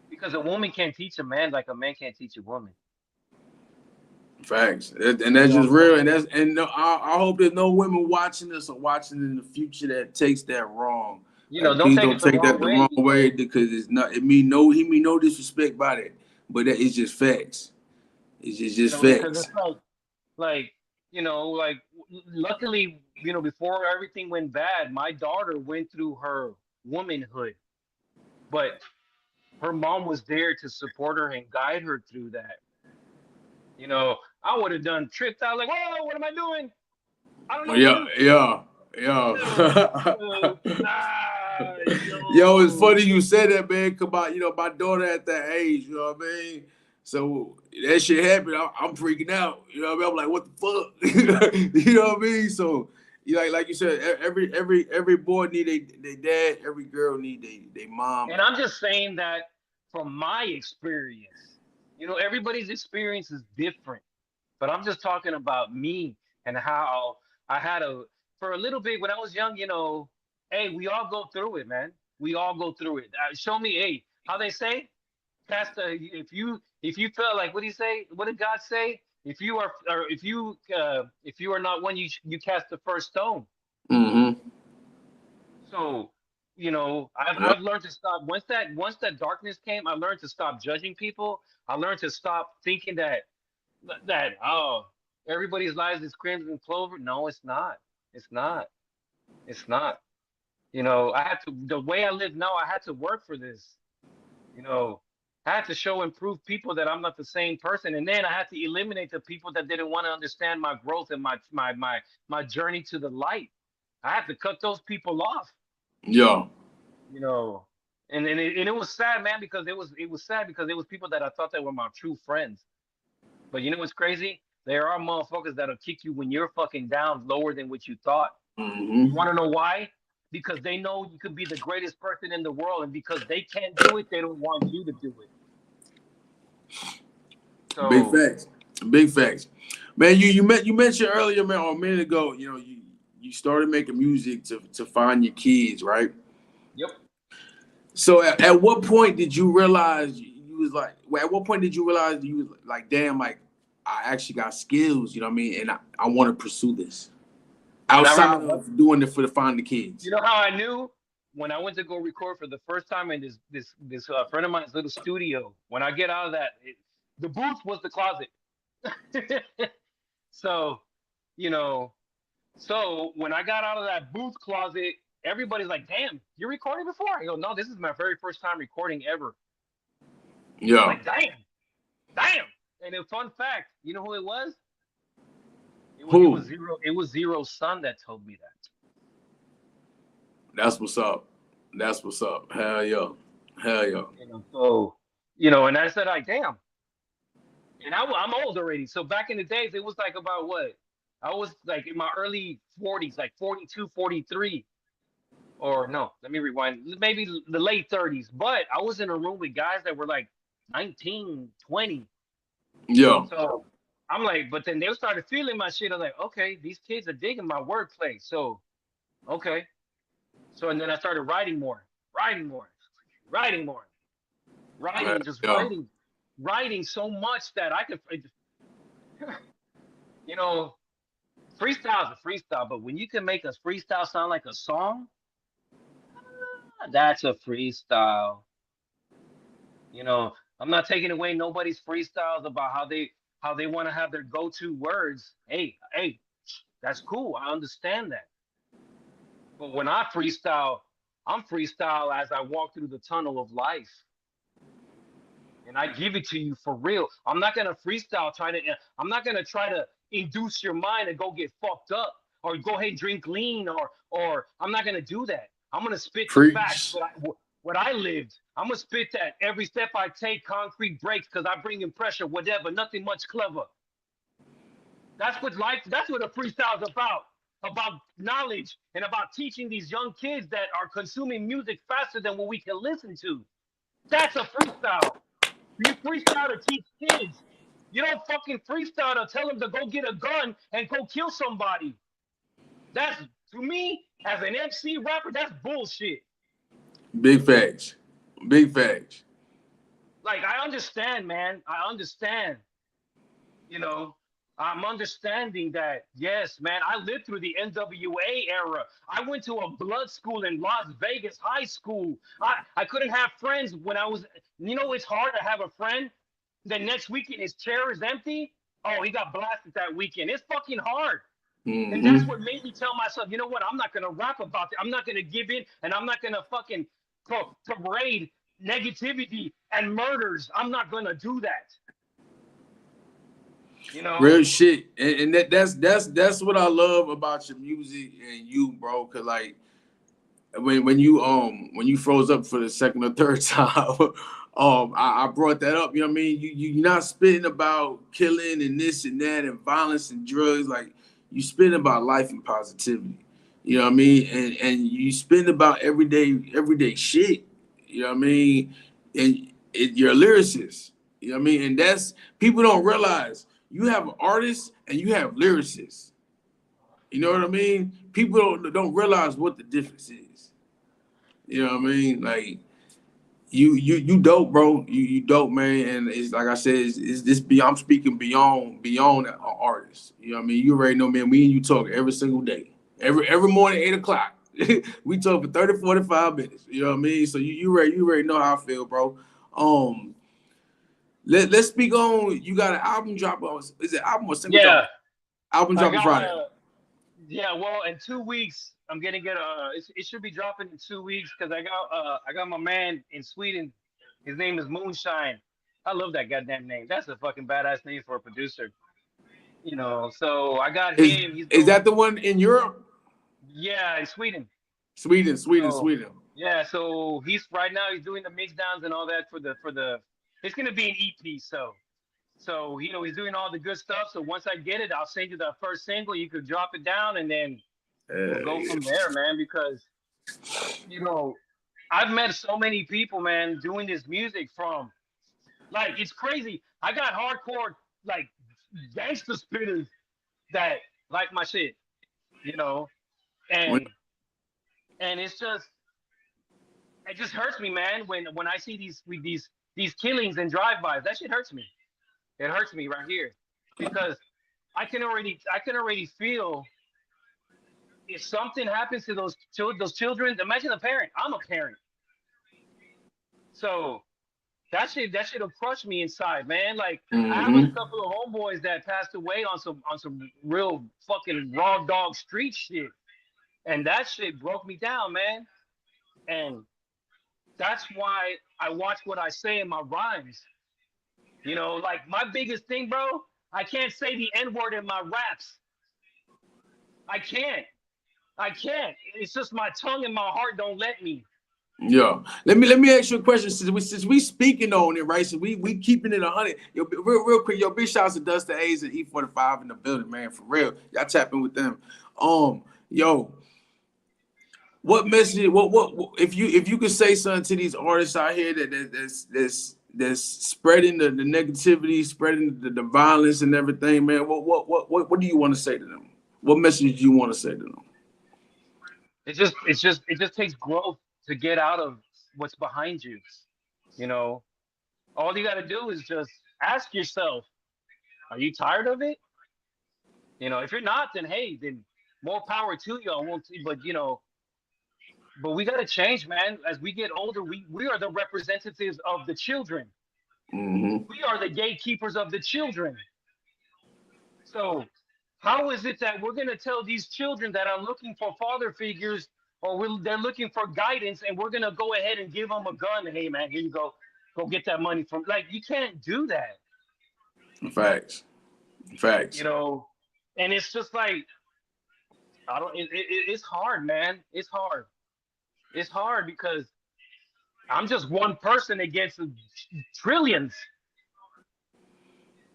Because a woman can't teach a man like a man can't teach a woman. Facts. And that's just real. And I hope there's no women watching this or watching in the future that takes that wrong. You know, don't take that the wrong way, because it's not. He mean no disrespect by that, but that is just facts. It's just facts. Because it's like, you know, like, luckily, you know, before everything went bad, my daughter went through her womanhood, but her mom was there to support her and guide her through that. You know, I would have tripped out like, whoa, what am I doing? I don't know. Yeah. Yo, it's funny you said that, man. Cause my daughter at that age, you know what I mean? So that shit happened. I'm freaking out. You know what I mean? I'm like, what the fuck? You know what I mean? So, like you said, every boy need their dad. Every girl need their mom. And I'm just saying that from my experience. You know, everybody's experience is different, but I'm just talking about me and how I had for a little bit when I was young, you know, hey, we all go through it, man. We all go through it. Show me, hey, how they say, if you felt like, what do you say? What did God say? If you are not one, you cast the first stone. Mm-hmm. So, you know, I've learned to stop. Once that darkness came, I learned to stop judging people. I learned to stop thinking that everybody's lives is crimson clover. No, it's not. It's not. You know, the way I live now, I had to work for this. You know, I had to show and prove people that I'm not the same person, and then I had to eliminate the people that didn't want to understand my growth and my journey to the light. I had to cut those people off. Yeah. You know, And it was sad, man, because it was sad because it was people that I thought that were my true friends. But you know what's crazy? There are motherfuckers that'll kick you when you're fucking down lower than what you thought. You want to know why? Because they know you could be the greatest person in the world, and because they can't do it, they don't want you to do it. So, big facts, big facts, man. You mentioned earlier, man, or a minute ago. You know, you started making music to find your kids, right? yep. So at what point did you realize you was like? At what point did you realize you was like, damn, like I actually got skills, you know what I mean, and I want to pursue this outside of doing it for the find the kids. You know how I knew? When I went to go record for the first time in this friend of mine's little studio. When I get out of that, the booth was the closet. So, you know, so when I got out of that booth closet, everybody's like, "Damn, you recorded before?" I go, "No, this is my very first time recording ever." Yeah. Like, damn. And a fun fact, you know who it was? It was Zero. It was Zero's son that told me that. That's what's up. That's what's up. Hell yeah. So, and I said, like, damn. And I'm old already. So back in the days, it was like about what? I was like in my early 40s, like 42, 43. Or no, let me rewind. Maybe the late 30s. But I was in a room with guys that were like 19, 20. Yeah. So I'm like, but then they started feeling my shit. I'm like, okay, these kids are digging my wordplay. So, okay. So, and then I started writing more, writing so much that I could, freestyle is a freestyle. But when you can make a freestyle sound like a song, that's a freestyle. I'm not taking away nobody's freestyles about how they want to have their go-to words. Hey, that's cool. I understand that. But when I freestyle, I'm freestyle as I walk through the tunnel of life. And I give it to you for real. I'm not gonna freestyle I'm not gonna try to induce your mind and go get fucked up or go ahead and drink lean or I'm not gonna do that. I'm gonna spit the facts what I lived. I'm gonna spit that every step I take, concrete breaks because I bring in pressure, whatever, nothing much clever. That's what a freestyle is about knowledge and about teaching these young kids that are consuming music faster than what we can listen to. That's a freestyle. You freestyle to teach kids. You don't fucking freestyle to tell them to go get a gun and go kill somebody. That's, to me, as an MC rapper, that's bullshit. Big facts. Like, I understand, man. I understand. I'm understanding that, yes, man, I lived through the NWA era. I went to a blood school in Las Vegas high school. I couldn't have friends when I was, it's hard to have a friend. The next weekend his chair is empty. Oh, he got blasted that weekend. It's fucking hard. Mm-hmm. And that's what made me tell myself, you know what? I'm not going to rap about it. I'm not going to give in, and I'm not going to fucking parade negativity and murders. I'm not going to do that. Real shit, and that's what I love about your music and you, bro. Cause like when you froze up for the second or third time, I brought that up. You know what I mean? You're not spitting about killing and this and that and violence and drugs. Like you spitting about life and positivity. You know what I mean? And you spitting about everyday shit. You know what I mean? And you're a lyricist. You know what I mean? And that's people don't realize. You have artists and you have lyricists. You know what I mean? People don't realize what the difference is. You know what I mean? Like you dope, bro. You dope, man. And it's like I said, it's this. I'm speaking beyond an artist. You know what I mean? You already know, man. Me and you talk every single day, every morning, 8:00. We talk for 30, 45 minutes. You know what I mean? So you already know how I feel, bro. Let's speak on. You got an album drop on? Is it album or single? Yeah, album drop on Friday. Well, in 2 weeks, I'm gonna get it should be dropping in 2 weeks because I got my man in Sweden. His name is Moonshine. I love that goddamn name. That's a fucking badass name for a producer. So I got him. Is that the one in Europe? Yeah, in Sweden. Sweden. Yeah, Yeah, so he's right now he's doing the mix downs and all that for the it's gonna be an EP, so he's doing all the good stuff. So once I get it, I'll send you the first single. You could drop it down and then we'll go Yeah. from there, man. Because you know, I've met so many people, man, doing this music from like it's crazy. I got hardcore like gangster spitters that like my shit, you know, When, and it just hurts me, man, when I see these killings and drive-bys. That shit hurts me. It hurts me right here because I can already feel if something happens to those children. Imagine a parent. I'm a parent, so that shit'll crush me inside, man. Like I have a mm-hmm. couple of homeboys that passed away on some real fucking raw dog street shit, and that shit broke me down, man. And that's why I watch what I say in my rhymes. Like my biggest thing, bro. I can't say the N word in my raps. I can't. I can't. It's just my tongue and my heart don't let me. Yeah. Let me ask you a question. Since we speaking on it, right? So we keeping it 100. Yo, real quick, yo, big shouts to Dusty A's and E45 in the building, man. For real. Y'all tapping with them. Yo, what message? What if you could say something to these artists out here that's spreading the negativity, spreading the violence and everything, man? What do you want to say to them? What message do you want to say to them? It just takes growth to get out of what's behind you. You know, all you got to do is just ask yourself, are you tired of it? If you're not, then hey, then more power to you. I won't, but we got to change, man. As we get older, we are the representatives of the children. Mm-hmm. We are the gatekeepers of the children. So, how is it that we're going to tell these children that are looking for father figures or they're looking for guidance and we're going to go ahead and give them a gun? Hey, man, here you go. Go get that money from. Like, you can't do that. Facts. And it's just like, it's hard, man. It's hard. It's hard because I'm just one person against trillions.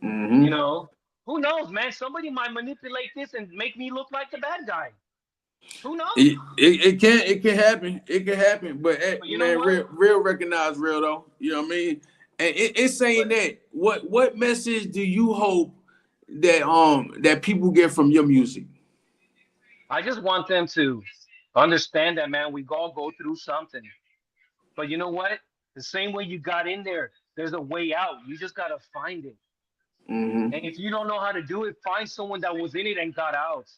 Mm-hmm. Who knows, man? Somebody might manipulate this and make me look like the bad guy. Who knows? It can happen. It can happen. But you know man, what? real recognize real though. You know what I mean? And it's saying that what message do you hope that people get from your music? I just want them to understand that, man, we all go through something. But you know what? The same way you got in there, there's a way out. You just gotta find it. Mm-hmm. And if you don't know how to do it, find someone that was in it and got out.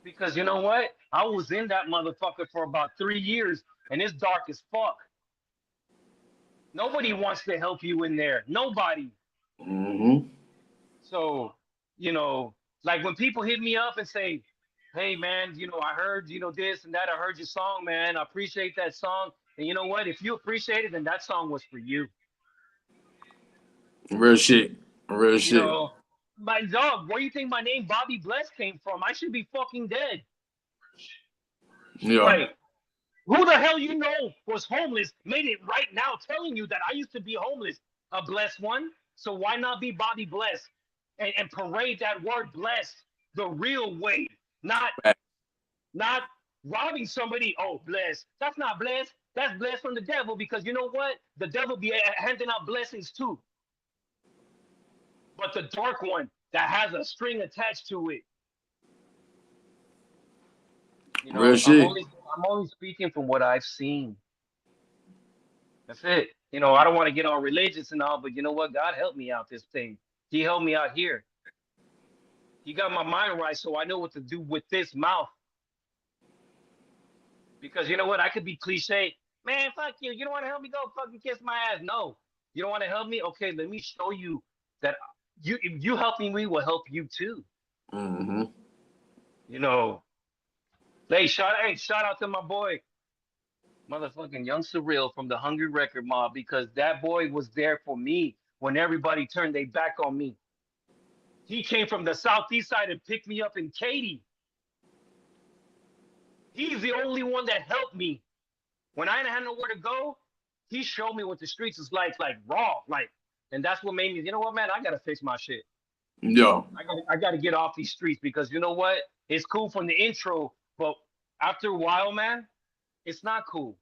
Because you know what? I was in that motherfucker for about 3 years, and it's dark as fuck. Nobody wants to help you in there. Nobody. Mm-hmm. So, like when people hit me up and say, hey, man, I heard, this and that. I heard your song, man. I appreciate that song. And you know what? If you appreciate it, then that song was for you. Real shit. My dog, where do you think my name Bobby Bless came from? I should be fucking dead. Yeah. Like, who the hell was homeless, made it right now telling you that I used to be homeless? A blessed one. So why not be Bobby Bless and parade that word blessed the real way? Not robbing somebody. Oh, blessed. That's not blessed. That's blessed from the devil because you know what? The devil be handing out blessings too. But the dark one that has a string attached to it. Real shit. I'm only speaking from what I've seen. That's it. I don't want to get all religious and all, but you know what? God helped me out this thing. He helped me out here. He got my mind right, so I know what to do with this mouth. Because you know what? I could be cliche. Man, fuck you. You don't want to help me? Go fucking kiss my ass. No. You don't want to help me? Okay, let me show you that you helping me will help you too. Mm-hmm. Hey, shout out to my boy, motherfucking Young Surreal from the Hungry Record Mob, because that boy was there for me when everybody turned their back on me. He came from the southeast side and picked me up in Caney. He's the only one that helped me. When I didn't have nowhere to go, he showed me what the streets is like raw, like, and that's what made me, you know what, man, I gotta fix my shit. Yo. I gotta get off these streets because you know what? It's cool from the intro, but after a while, man, it's not cool.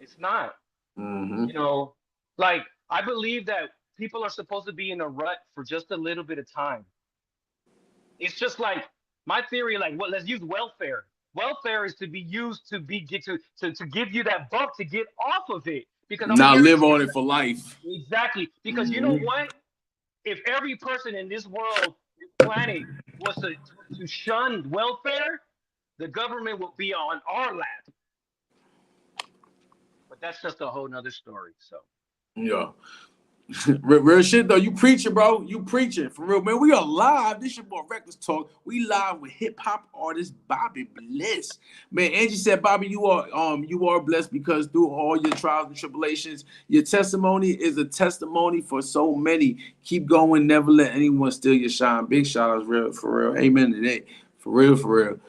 It's not. Mm-hmm. You know, like I believe that people are supposed to be in a rut for just a little bit of time. It's just like my theory, like what let's use welfare. Welfare is to be used to be get to give you that buck to get off of it. Because I'm Not here live on it for life. exactly. Because you know what? If every person in this world, this planet, was to shun welfare, the government would be on our lap. But that's just a whole nother story. So yeah. Real shit though, you preaching, bro. You preaching for real, man. We are live. This your boy Reckless Talk. We live with hip hop artist Bobby Bliss. Man, Angie said, Bobby, you are blessed because through all your trials and tribulations, your testimony is a testimony for so many. Keep going, never let anyone steal your shine. Big shout outs, real for real. Amen to that. For real.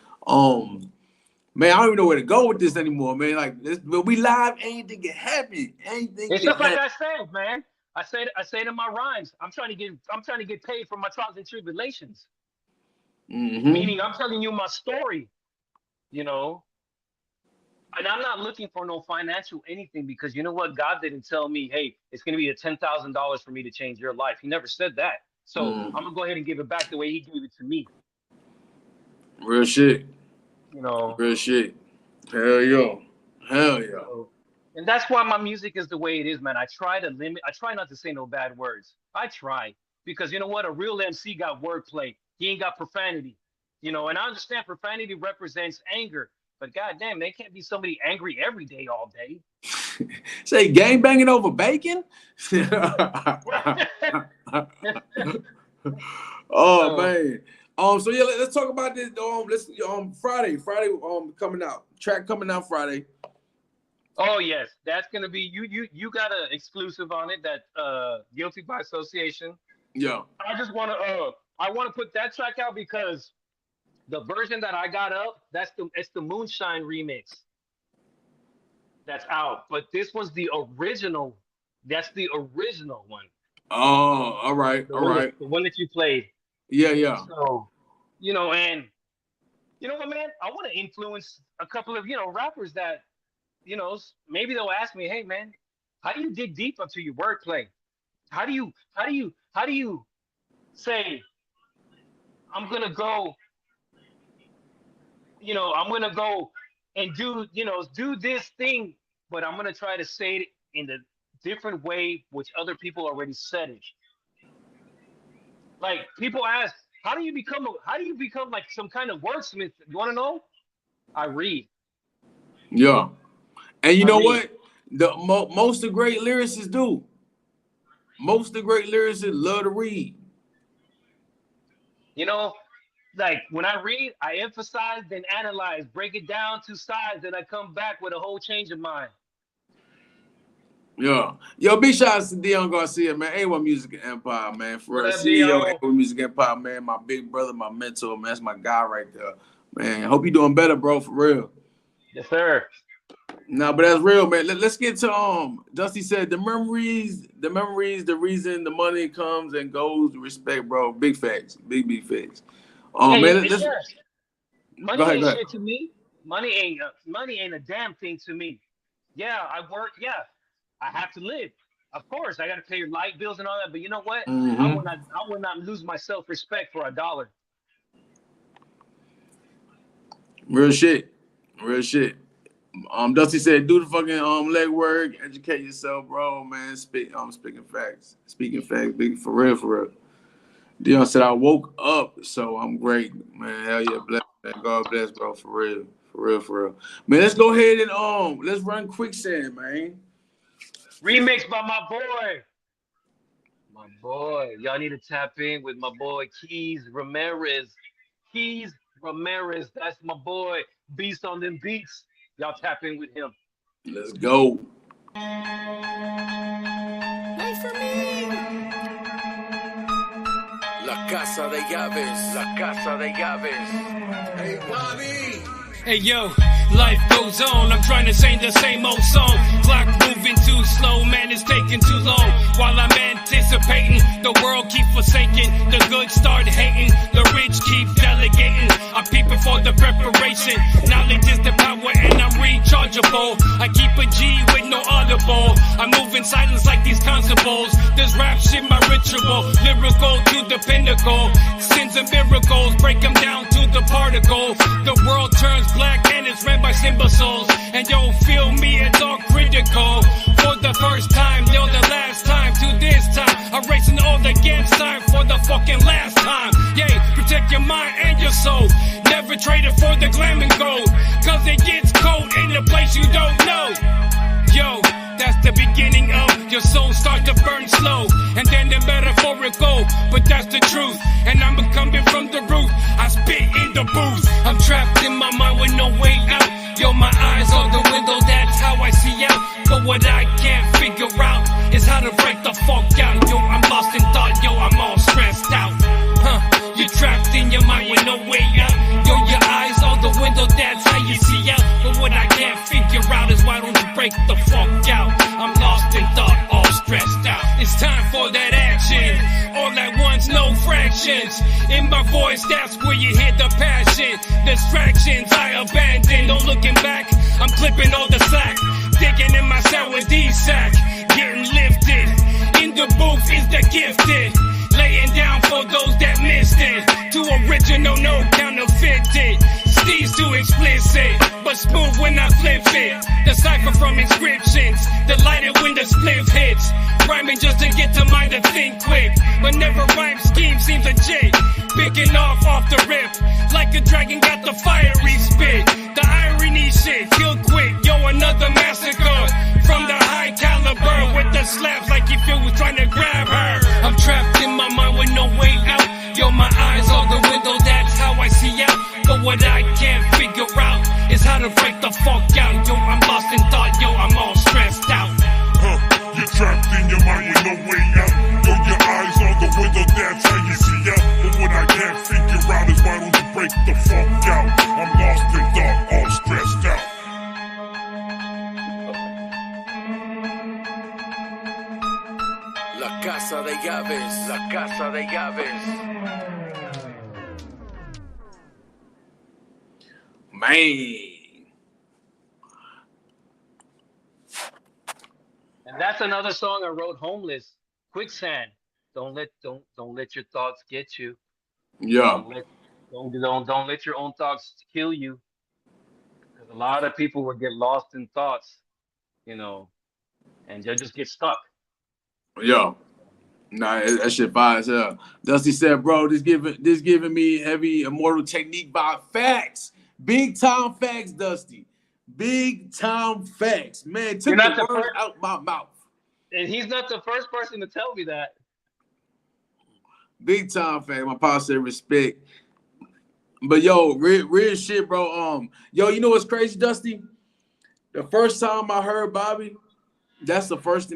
Man, I don't even know where to go with this anymore, man. Like this, but we live, anything can happen. Anything it's can just like happen. I said, man. I say it in my rhymes. I'm trying to get paid for my trials and tribulations. Mm-hmm. Meaning I'm telling you my story, you know. And I'm not looking for no financial anything because you know what? God didn't tell me, hey, it's gonna be $10,000 for me to change your life. He never said that. So I'm gonna go ahead and give it back the way he gave it to me. Real shit. You know. Real shit. Hell yeah. And that's why my music is the way it is, man. I try not to say no bad words. I try. Because you know what? A real MC got wordplay. He ain't got profanity. You know, and I understand profanity represents anger. But goddamn, they can't be somebody angry every day, all day. Say gang banging over bacon? Oh man. So yeah, let's talk about this. Friday coming out. Track coming out Friday. Oh yes, that's gonna be you got an exclusive on it that Guilty by Association. Yeah. I just wanna put that track out because the version that I got up, it's the Moonshine remix. That's out. But this was the original. That's the original one. Oh, all right. The one that you played. Yeah. So, you know, and you know what, man? I want to influence a couple of, rappers that, maybe they'll ask me, hey man, how do you dig deep into your wordplay? How do you say, I'm gonna go and do this thing, but I'm gonna try to say it in the different way which other people already said it. Like people ask, how do you become like some kind of wordsmith? You want to know? I read. Yeah, and you know what? Most of the great lyricists do. Most of the great lyricists love to read. Like when I read, I emphasize, then analyze, break it down to sides, and I come back with a whole change of mind. Yeah. Yo, big shout out to Dion Garcia, man. A1 Music Empire, man. For real. CEO A1 Music Empire, man. My big brother, my mentor, man. That's my guy right there. Man, hope you doing better, bro, for real. Yes, sir. No, but that's real, man. Let's get to Dusty said the memories, the reason the money comes and goes, the respect, bro. Big facts. Big facts. Hey, man, money ain't shit to me. Money ain't a damn thing to me. Yeah, I work, yeah. I have to live. Of course, I got to pay your light bills and all that. But you know what? Mm-hmm. I will not lose my self-respect for $1. Real shit. Dusty said, do the fucking legwork, educate yourself, bro, man. Speaking facts. Big for real. Dion said, I woke up, so I'm great, man. Hell yeah, bless, man. God bless, bro, for real. Man, let's go ahead and let's run Quicksand, man. Remix by my boy. Y'all need to tap in with my boy Keys Ramirez. That's my boy. Beast on them beats. Y'all tap in with him. Let's go. Wait for me. La Casa de Llaves. Hey, Bobby. Hey yo, life goes on. I'm trying to sing the same old song. Clock moving too slow, man, it's taking too long. While I'm anticipating, the world keep forsaking. The good start hating, the rich keep delegating. I'm peeping for the preparation. Knowledge is the power and I'm rechargeable. I keep a G with no audible. I move in silence like these constables. This rap shit my ritual, lyrical to the pinnacle. Sins and miracles, break them down to the particle. The world turns black and it's ran by imbeciles. And yo, feel me, it's all critical. For the first time, yo, the last time, to this time, I'm racing all against time for the fucking last time. Yeah, protect your mind and your soul. Never trade it for the glam and gold. Cause it gets cold in a place you don't know. Yo, that's the beginning of your soul start to burn slow. And then the metaphorical, but that's the truth. And I'm coming from the roof, I spit in the booth. I'm trapped in my mind with no way out. Yo, my eyes on the window, that's how I see out. But what I can't figure out is how to break the fuck out. Yo, I'm lost in thought, yo, I'm all stressed out. You're trapped in your mind with no way out. Yo, your eyes on the window, that's how you see out. But what I can't figure out is why don't you break the fuck out? I'm lost in thought, all stressed out. It's time for that action. All at once, no fractions. In my voice, that's where you hear the passion. Distractions I abandon, no looking back. I'm clipping all the slack. Digging in my sour D sack. Getting lifted. In the booth is the gifted. Laying down for those that missed it. Too original, no counterfeited. Steve's too explicit, but smooth when I flip it. Decipher from inscriptions, delighted when the spliff hits. Rhyming just to get to mind to think quick, but never rhyme scheme seems legit. Picking off the rip, like a dragon got the fiery spit. The irony shit, kill quick, yo, another massacre. From the high caliber, with the slaps like if it was trying to grab her. I'm trapped in my mind with no way out. Yo, my eyes on the window, that's how I see out. But what I can't figure out is how to break the fuck out. Yo, I'm lost in thought, yo, I'm all stressed out. You're trapped in your mind with no way out. Yo, your eyes on the window, that's how you see out. But what I can't figure out is why don't you break the fuck out? I'm lost in thought, all stressed out. La casa de llaves, la casa de llaves. Man. And that's another song I wrote, Homeless. Quicksand. Don't let your thoughts get you. Yeah. Don't let your own thoughts kill you. Because a lot of people will get lost in thoughts, and they'll just get stuck. Yeah. Nah, that shit fire as hell. Dusty said, bro, this giving me heavy immortal technique by facts. Big time facts, Dusty. Big time facts. Man, took the words out my mouth. And he's not the first person to tell me that. Big time facts. My papa said respect. But yo, real shit, bro. Yo, you know what's crazy, Dusty? The first time I heard Bobby, that's the first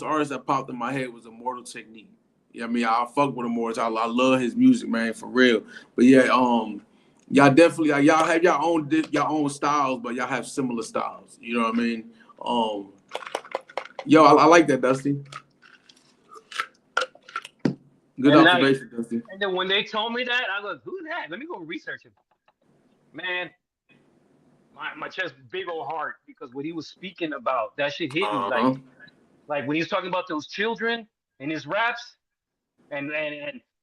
artist that popped in my head was Immortal Technique. Yeah, I mean, I fuck with Immortal. I love his music, man, for real. But yeah, y'all definitely y'all have your own styles, but y'all have similar styles. You know what I mean? Yo, I like that, Dusty. Good observation, Dusty. And then when they told me that, I go, "Who's that? Let me go research him." Man, my chest big old heart because what he was speaking about, that shit hit me. Like when he was talking about those children in his raps, and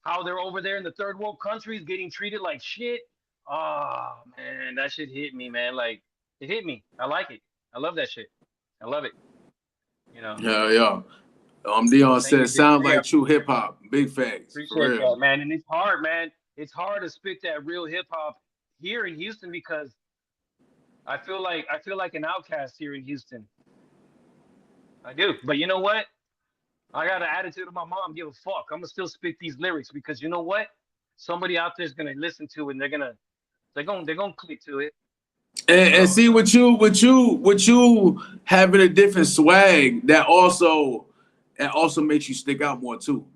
how they're over there in the third world countries getting treated like shit. Oh man, that shit hit me, man. Like it hit me. I like it. I love that shit. I love it. Yeah. Dion said, sounds like true hip hop. Big facts. Appreciate that, man. And it's hard, man. It's hard to spit that real hip hop here in Houston because I feel like an outcast here in Houston. I do. But you know what? I got an attitude of my mom. Give a fuck. I'm gonna still spit these lyrics because you know what? Somebody out there is gonna listen to it and they're gonna click to it. And see with you having a different swag that also makes you stick out more too.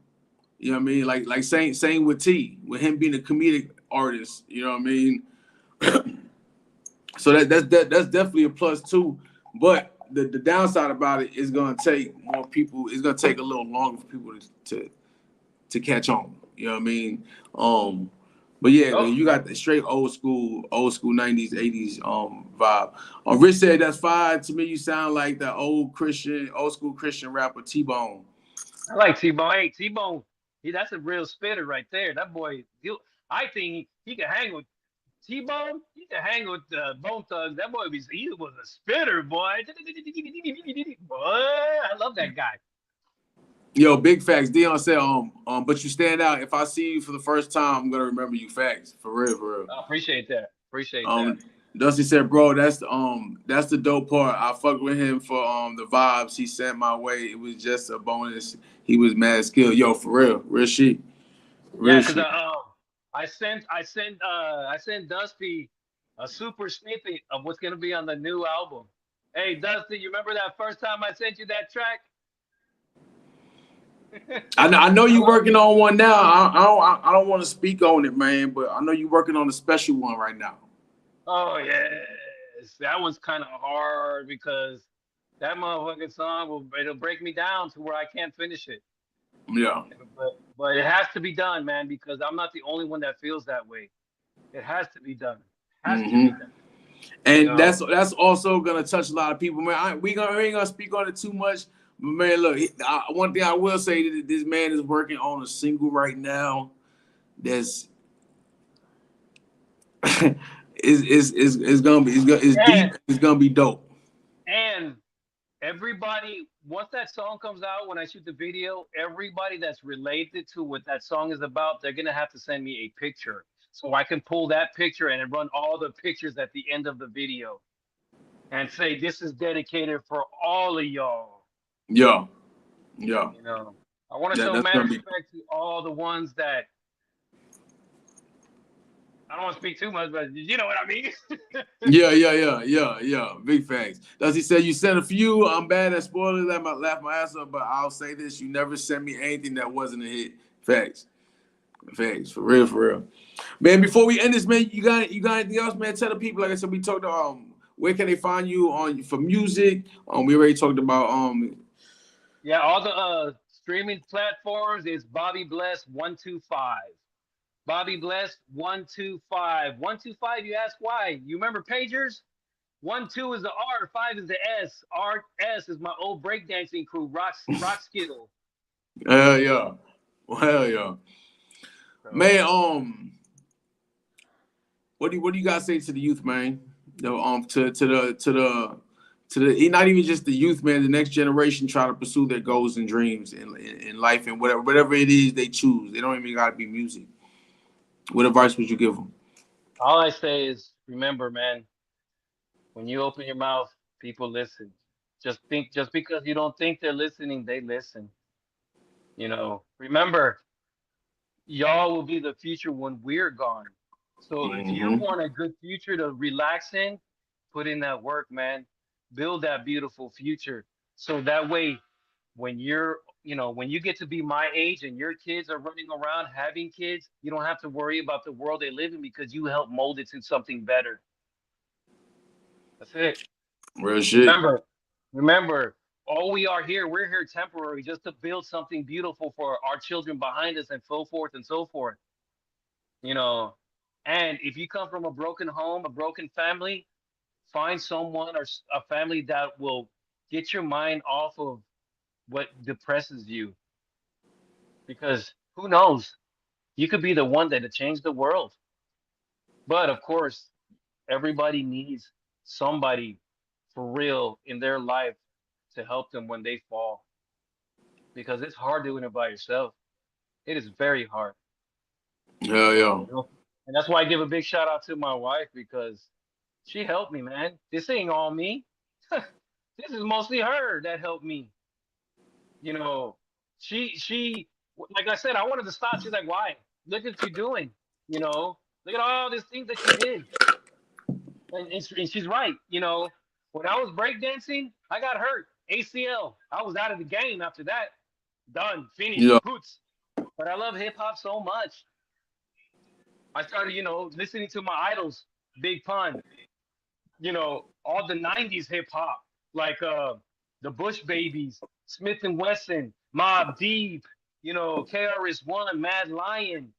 You know what I mean? Like same with T, with him being a comedic artist, you know what I mean? So that's definitely a plus too. But the downside about it is gonna take more people. It's gonna take a little longer for people to catch on. You know what I mean? But yeah, Oh, you got the straight old school '90s, '80s vibe. Rich said that's fine. To me, you sound like the old school Christian rapper T-Bone. I like T-Bone. Hey, T-Bone, that's a real spitter right there. That boy, I think he can hang with T-Bone. He can hang with Bone Thugs. That boy, he was a spitter, boy. Boy, I love that guy. Yo, big facts. Dion said, but you stand out. If I see you for the first time, I'm gonna remember you. Facts, for real, for real. I appreciate that. Appreciate that. Dusty said, bro, that's the dope part. I fucked with him for the vibes he sent my way. It was just a bonus. He was mad skilled. Yo, for real shit. Yeah, because I sent Dusty a super snippet of what's gonna be on the new album. Hey, Dusty, you remember that first time I sent you that track? I know you're working on one now. I don't want to speak on it, man, but I know you're working on a special one right now. Oh yes, that was kind of hard because that motherfucking song it'll break me down to where I can't finish it. Yeah. But it has to be done, man, because I'm not the only one that feels that way. It has to be done. Has to be done. And that's also gonna touch a lot of people, man. We ain't gonna speak on it too much, but man, look. One thing I will say that this man is working on a single right now. That's it's gonna be deep. It's gonna be dope. And everybody, once that song comes out, when I shoot the video, everybody that's related to what that song is about, they're gonna have to send me a picture so I can pull that picture and run all the pictures at the end of the video and say this is dedicated for all of y'all. Yeah. You know, I want to show mad respect to all the ones that I don't want to speak too much, but you know what I mean. Yeah. Big facts. Does he say you sent a few? I'm bad at spoilers. I might laugh my ass off, but I'll say this: you never sent me anything that wasn't a hit. Facts, for real. Man, before we end this, man, you got anything else, man? Tell the people. Like I said, we talked where can they find you for music? We already talked about Yeah, all the streaming platforms is Bobby Bless 125. Bobby Bless 125. 125, you ask why? You remember pagers? 12 is the R, 5 is the S. RS is my old breakdancing crew, Rock Skittle. Hell yeah. Man, what do you guys say to the youth, man? To the not even just the youth, man, the next generation try to pursue their goals and dreams in life and whatever it is they choose. They don't even gotta be music. What advice would you give them? All I say is, remember, man, when you open your mouth, people listen. Just because you don't think they're listening, they listen. You know, remember, y'all will be the future when we're gone. So if you want a good future to relax in, put in that work, man. Build that beautiful future. So that way, when when you get to be my age and your kids are running around having kids, you don't have to worry about the world they live in because you help mold it to something better. That's it. Real shit. Remember, all we're here temporary just to build something beautiful for our children behind us and so forth and so forth. You know, and if you come from a broken home, a broken family, find someone or a family that will get your mind off of what depresses you. Because who knows? You could be the one that changed the world. But of course, everybody needs somebody for real in their life to help them when they fall. Because it's hard doing it by yourself. It is very hard. Yeah. You know? And that's why I give a big shout out to my wife because she helped me, man. This ain't all me. This is mostly her that helped me. You know, she like I said, I wanted to stop. She's like, why? Look at what you're doing. You know, look at all these things that you did. And she's right. You know, when I was breakdancing, I got hurt. ACL. I was out of the game after that. Done. Finished. Yeah. Poots. But I love hip hop so much. I started, listening to my idols, Big Pun, you know, all the '90s hip hop, like the Bush Babies, Smith and Wesson, Mobb Deep, you know, KRS-One, Mad Lion,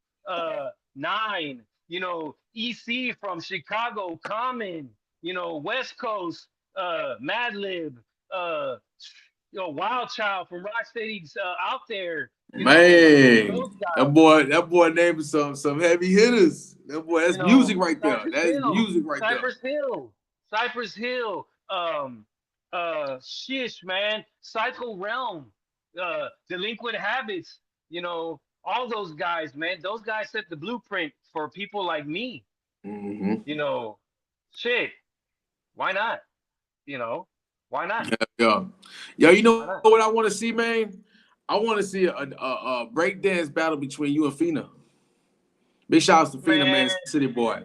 Nine, you know, EC from Chicago, Common, you know, West Coast, Madlib, uh, you know, Wild Child from Rocksteady's out there, you know, Man, those guys, that boy named some heavy hitters. That boy, you that's know, music right there. Cypress That is Hill, music right there. Cypress Hill, Cypress Hill, Shish, man, Psycho Realm, Delinquent Habits, you know, all those guys, man. Those guys set the blueprint for people like me. Mm-hmm. You know, shit. Why not? You know, why not? Yeah. Yo, you Why know not? what I want to see, man? I want to see a breakdance battle between you and Fina. Big shout out to Fina, man, Man, City Boy.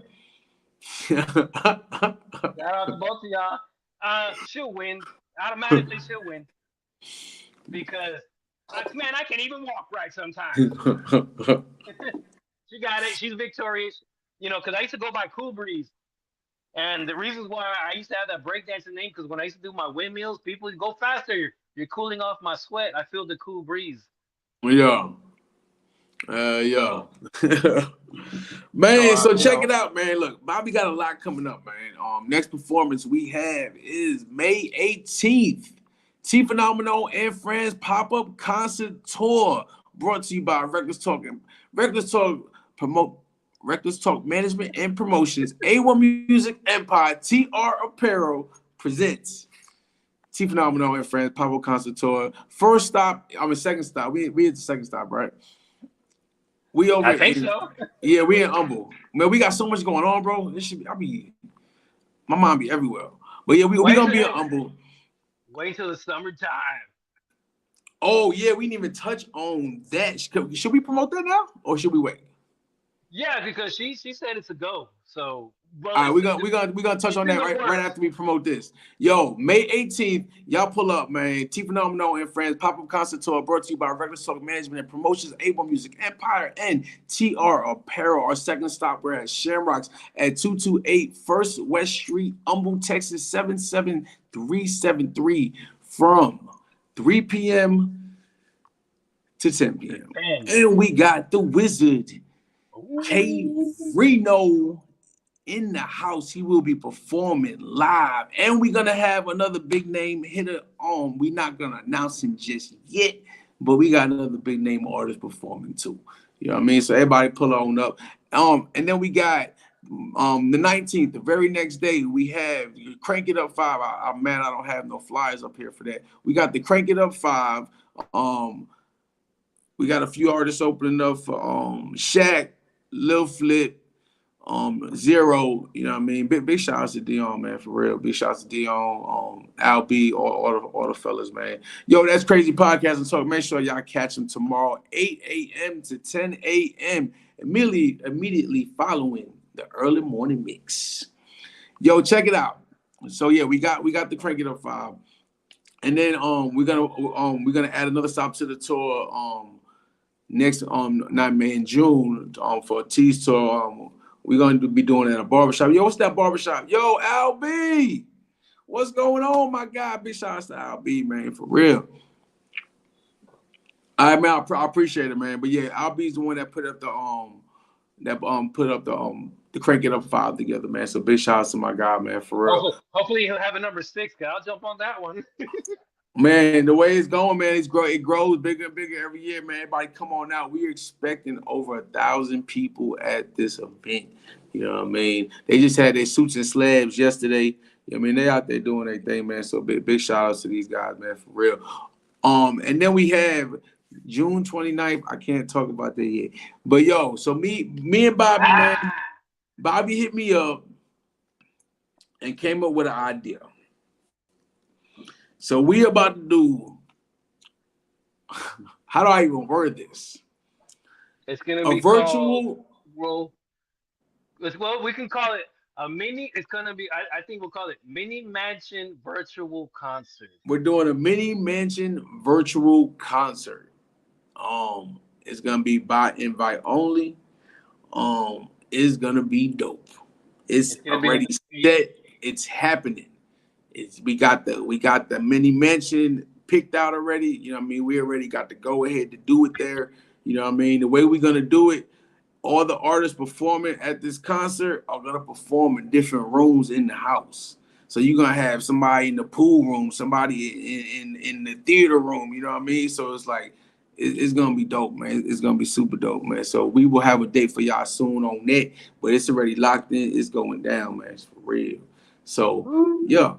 shout out to both of y'all. She'll win. Automatically, she'll win because, man, I can't even walk right sometimes. She got it. She's victorious. You know, because I used to go by Cool Breeze. And the reasons why I used to have that breakdancing name, because when I used to do my windmills, people would go faster. You're cooling off my sweat. I feel the cool breeze. Yeah. Yeah. So, Man, so you check know, it out, man. Look, Bobby got a lot coming up, man. Next performance we have is May 18th. T Phenomenal and Friends pop-up concert tour brought to you by Reckless Talk Management and Promotions, A1 Music Empire, TR Apparel presents T Phenomenal and Friends pop-up concert tour. First stop, second stop. We at the second stop, right? We over I think in, so. yeah, we in Humble. Man, we got so much going on, bro. This should be, my mind be everywhere. But yeah, we gonna be in Humble. Wait till the summertime. Oh yeah, we didn't even touch on that. Should we promote that now, or should we wait? Yeah, because she said it's a go. So, All right, we're gonna touch on that right after we promote this. Yo, May 18th, y'all pull up, man. T Phenomenal and Friends pop-up concert tour brought to you by Reckless Talk Management and Promotions, A1 Music Empire, and TR Apparel. Our second stop, we're at Shamrocks at 228 First West Street, Humble, Texas 77373 from 3 p.m. to 10 p.m. And we got the Wizard, K Reno, in the house. He will be performing live, and we're gonna have another big name hitter on. We're not gonna announce him just yet, but we got another big name artist performing too. You know what I mean? So everybody pull on up. And then we got the 19th, the very next day, we have Crank It Up 5. Man, I don't have no flyers up here for that. We got the Crank It Up 5. We got a few artists opening up for Shaq, Lil Flip, Zero, you know what I mean? Big shout out to Dion, man, for real. Big shout out to Dion, Al B, all the fellas, man. Yo, that's Crazy Podcast and Talk. Make sure y'all catch them tomorrow, 8 a.m. to 10 a.m. Immediately following the early morning mix. Yo, check it out. So yeah, we got the Crank It Up 5. And then we're gonna add another stop to the tour next not May in June for a tease tour. We're going to be doing it at a barbershop. Yo, what's that barbershop? Yo, LB. What's going on, my guy? Big shout out to LB, man, for real. All right, man, I appreciate it, man. But yeah, LB's the one that put up the Crank It Up 5 together, man. So big shout out to my guy, man, for real. Hopefully he'll have a number 6, cause I'll jump on that one. Man, the way it's going, man, it grows bigger and bigger every year, man. Everybody come on out. We're expecting over 1,000 people at this event. You know what I mean? They just had their suits and slabs yesterday. I mean, they out there doing their thing, man. So big shout out to these guys, man, for real. And then we have June 29th. I can't talk about that yet. But yo, so me and Bobby, man, Bobby hit me up and came up with an idea. So we about to do, how do I even word this? It's gonna be a virtual. Well, we can call it a mini. It's gonna be. I think we'll call it mini mansion virtual concert. We're doing a mini mansion virtual concert. It's gonna be by invite only. It's gonna be dope. It's already set. it's happening. We got the mini mansion picked out already. You know what I mean? We already got the go ahead to do it there. You know what I mean? The way we're gonna do it, all the artists performing at this concert are gonna perform in different rooms in the house. So you're gonna have somebody in the pool room, somebody in the theater room. You know what I mean? So it's like it's gonna be dope, man. It's gonna be super dope, man. So we will have a date for y'all soon on that, but it's already locked in. It's going down, man. It's for real. So yeah,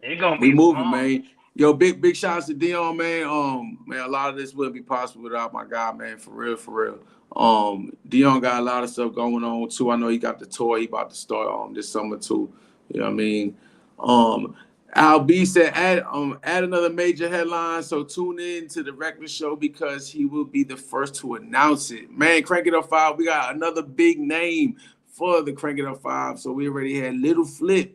It's gonna we be moving, long. man. Yo, big shouts to Dion, man. Man, a lot of this wouldn't be possible without my guy, man. For real, for real. Dion got a lot of stuff going on too. I know he got the tour he about to start this summer too. You know what I mean? Al B said add another major headline. So tune in to the record show because he will be the first to announce it. Man, Crank It Up 5. We got another big name for the Crank It Up 5. So we already had Little Flip,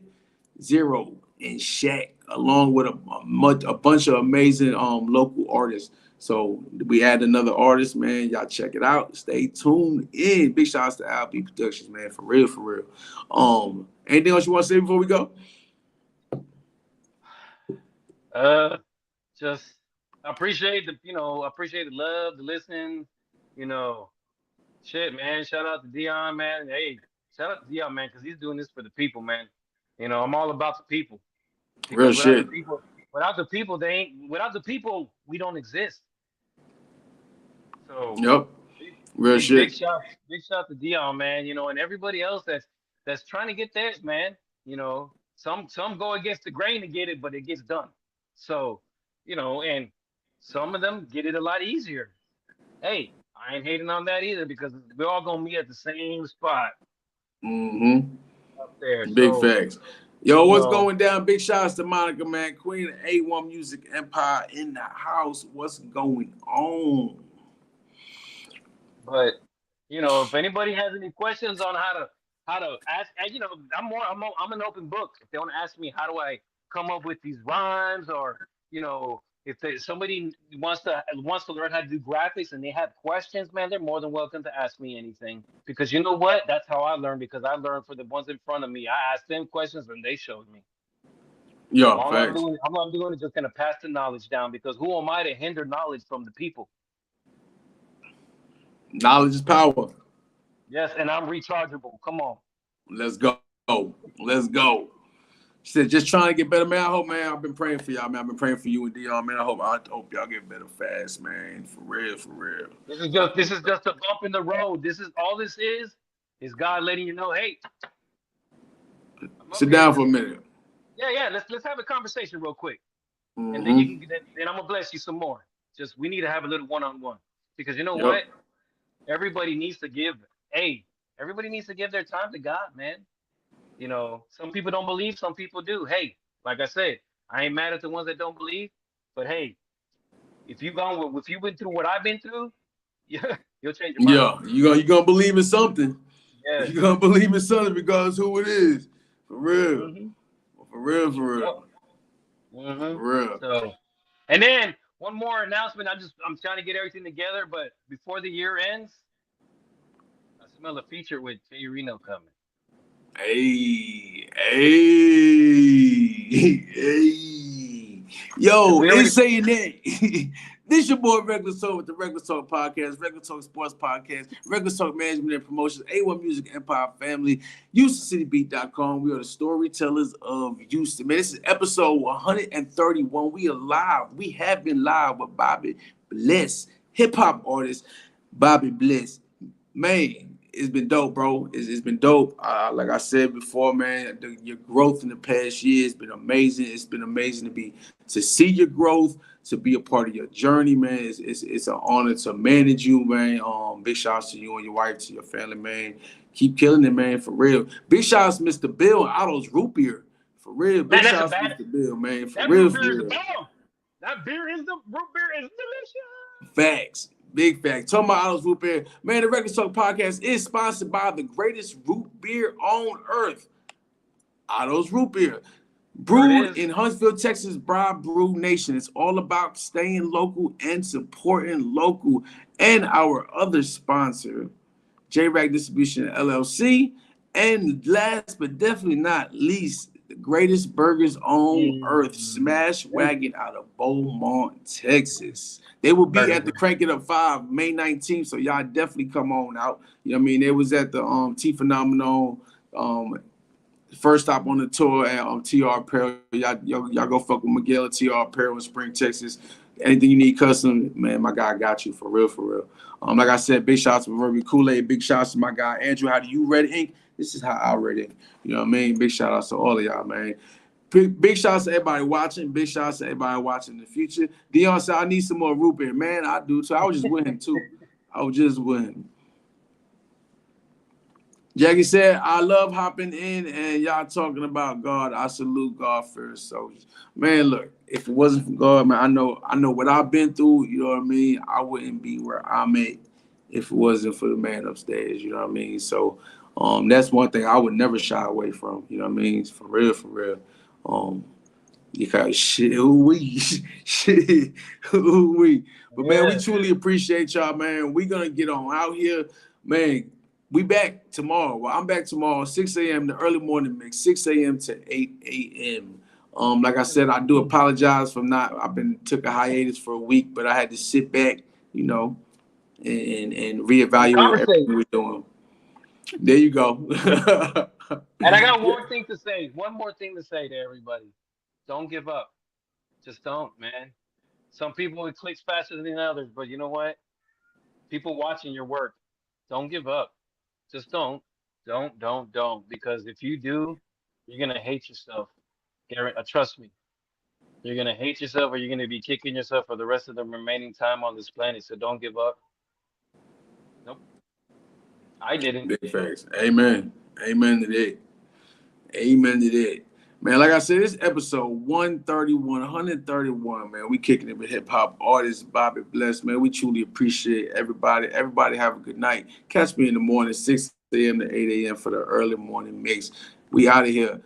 Zero, and Shaq, along with a bunch of amazing local artists. So we add another artist, man. Y'all check it out. Stay tuned in. Big shouts to Al B Productions, man. For real, for real. Anything else you want to say before we go? Just appreciate the love, the listen, shit, man. Shout out to Dion, man. Hey, shout out to Dion, man, because he's doing this for the people, man. I'm all about the people. Real Because shit. without the people, we don't exist. So Yep. Real shit. big shout to Dion, man. And everybody else that's trying to get theirs, man. Some go against the grain to get it, but it gets done. So, and some of them get it a lot easier. Hey, I ain't hating on that either because we're all gonna meet at the same spot. Up there. Big facts. Yo, what's know, going down? Big shouts to Monica, man. Queen of A1 Music Empire in the house. What's going on? But if anybody has any questions on how to ask, I'm an open book. If they want to ask me how do I come up with these rhymes, or if somebody wants to learn how to do graphics and they have questions, man, they're more than welcome to ask me anything. Because you know what? That's how I learn. Because I learned for the ones in front of me. I asked them questions and they showed me. Yo, so all facts. I'm doing is just gonna pass the knowledge down. Because who am I to hinder knowledge from the people? Knowledge is power. Yes, and I'm rechargeable. Come on. Let's go. Let's go. She said, just trying to get better, man. I hope, man. I've been praying for y'all, man. I've been praying for you and Dion, man. I hope y'all get better fast, man. For real, for real. This is just a bump in the road. This is God letting you know, hey. Sit down for a minute. Yeah. Let's have a conversation real quick, and then then I'm gonna bless you some more. Just we need to have a little one-on-one because you know what? Everybody needs to give. Everybody needs to give their time to God, man. Some people don't believe, some people do. Hey, like I said, I ain't mad at the ones that don't believe, but hey, if you've been through what I've been through, you'll change your mind. Yeah, you're gonna believe in something. Yeah. You're gonna believe in something because who it is. For real. For real, for real. For real. So, and then one more announcement. I'm trying to get everything together, but before the year ends, I smell a feature with Jay Reno coming. Hey. Yo, it's saying that. This your boy Regular Talk with the Regular Talk Podcast, Regular Talk Sports Podcast, Regular Talk Management and Promotions, A1 Music Empire Family, HoustonCityBeat.com. We are the storytellers of Houston. Man, this is episode 131. We are live. We have been live with Bobby Bliss, hip-hop artist Bobby Bliss. Man, it's been dope, bro. It's been dope. Like I said before, man, your growth in the past year has been amazing. It's been amazing to see your growth, to be a part of your journey, man. It's an honor to manage you, man. Big shouts to you and your wife, to your family, man. Keep killing it, man, for real. Big shouts to Mr. Bill and Otto's Root Beer, for real. Big shouts to Mr. Bill, man, for real, for real. That beer is the root beer is delicious. Facts. Big fact. Talking about Otto's Root Beer. Man, the Regular Talk Podcast is sponsored by the greatest root beer on earth, Otto's Root Beer. Brewed in Huntsville, Texas, by Brew Nation. It's all about staying local and supporting local. And our other sponsor, J-Rag Distribution LLC And last but definitely not least, the greatest burgers on earth, Smash Wagon out of Beaumont, Texas. They will be at the Crank It Up 5 May 19th, so y'all definitely come on out. You know what I mean? They was at the T Phenomenal first stop on the tour at TR Apparel. Y'all go fuck with Miguel at TR Apparel in Spring, Texas. Anything you need custom, man, my guy got you for real, for real. Like I said, big shots to Roberto Kool-Aid, big shots to my guy Andrew. How do you read ink? This is how I read it. You know what I mean? Big shout outs to all of y'all, man. Big shouts to everybody watching. Big shouts to everybody watching in the future. Dion said, I need some more root beer. Man, I do too. I was just with him too. I was just with him. Jackie said, I love hopping in and y'all talking about God. I salute God first. So, man, look, if it wasn't for God, man, I know what I've been through, you know what I mean? I wouldn't be where I'm at if it wasn't for the man upstairs, you know what I mean? So, that's one thing I would never shy away from, you know what I mean? For real, for real. Because shit, who we? But, man, we truly appreciate y'all, man. We're going to get on out here, man. We back tomorrow. Well, I'm back tomorrow, 6 a.m. the early morning mix, 6 a.m. to 8 a.m. Like I said, I do apologize for not. Took a hiatus for a week, but I had to sit back, you know, and reevaluate everything we're doing. There you go. And I got one more thing to say to everybody. Don't give up. Just don't, man. Some people it clicks faster than others, but you know what? People watching your work. Don't give up. Just don't. Because if you do, you're gonna hate yourself. Trust me. You're gonna hate yourself, or you're gonna be kicking yourself for the rest of the remaining time on this planet. So don't give up. Nope. I didn't. Big facts. Amen. Amen to that. Amen to that. Man, like I said, this episode 131, man. We kicking it with hip-hop artist Bobby Bless, man. We truly appreciate everybody. Everybody have a good night. Catch me in the morning, 6 a.m. to 8 a.m. for the early morning mix. We out of here.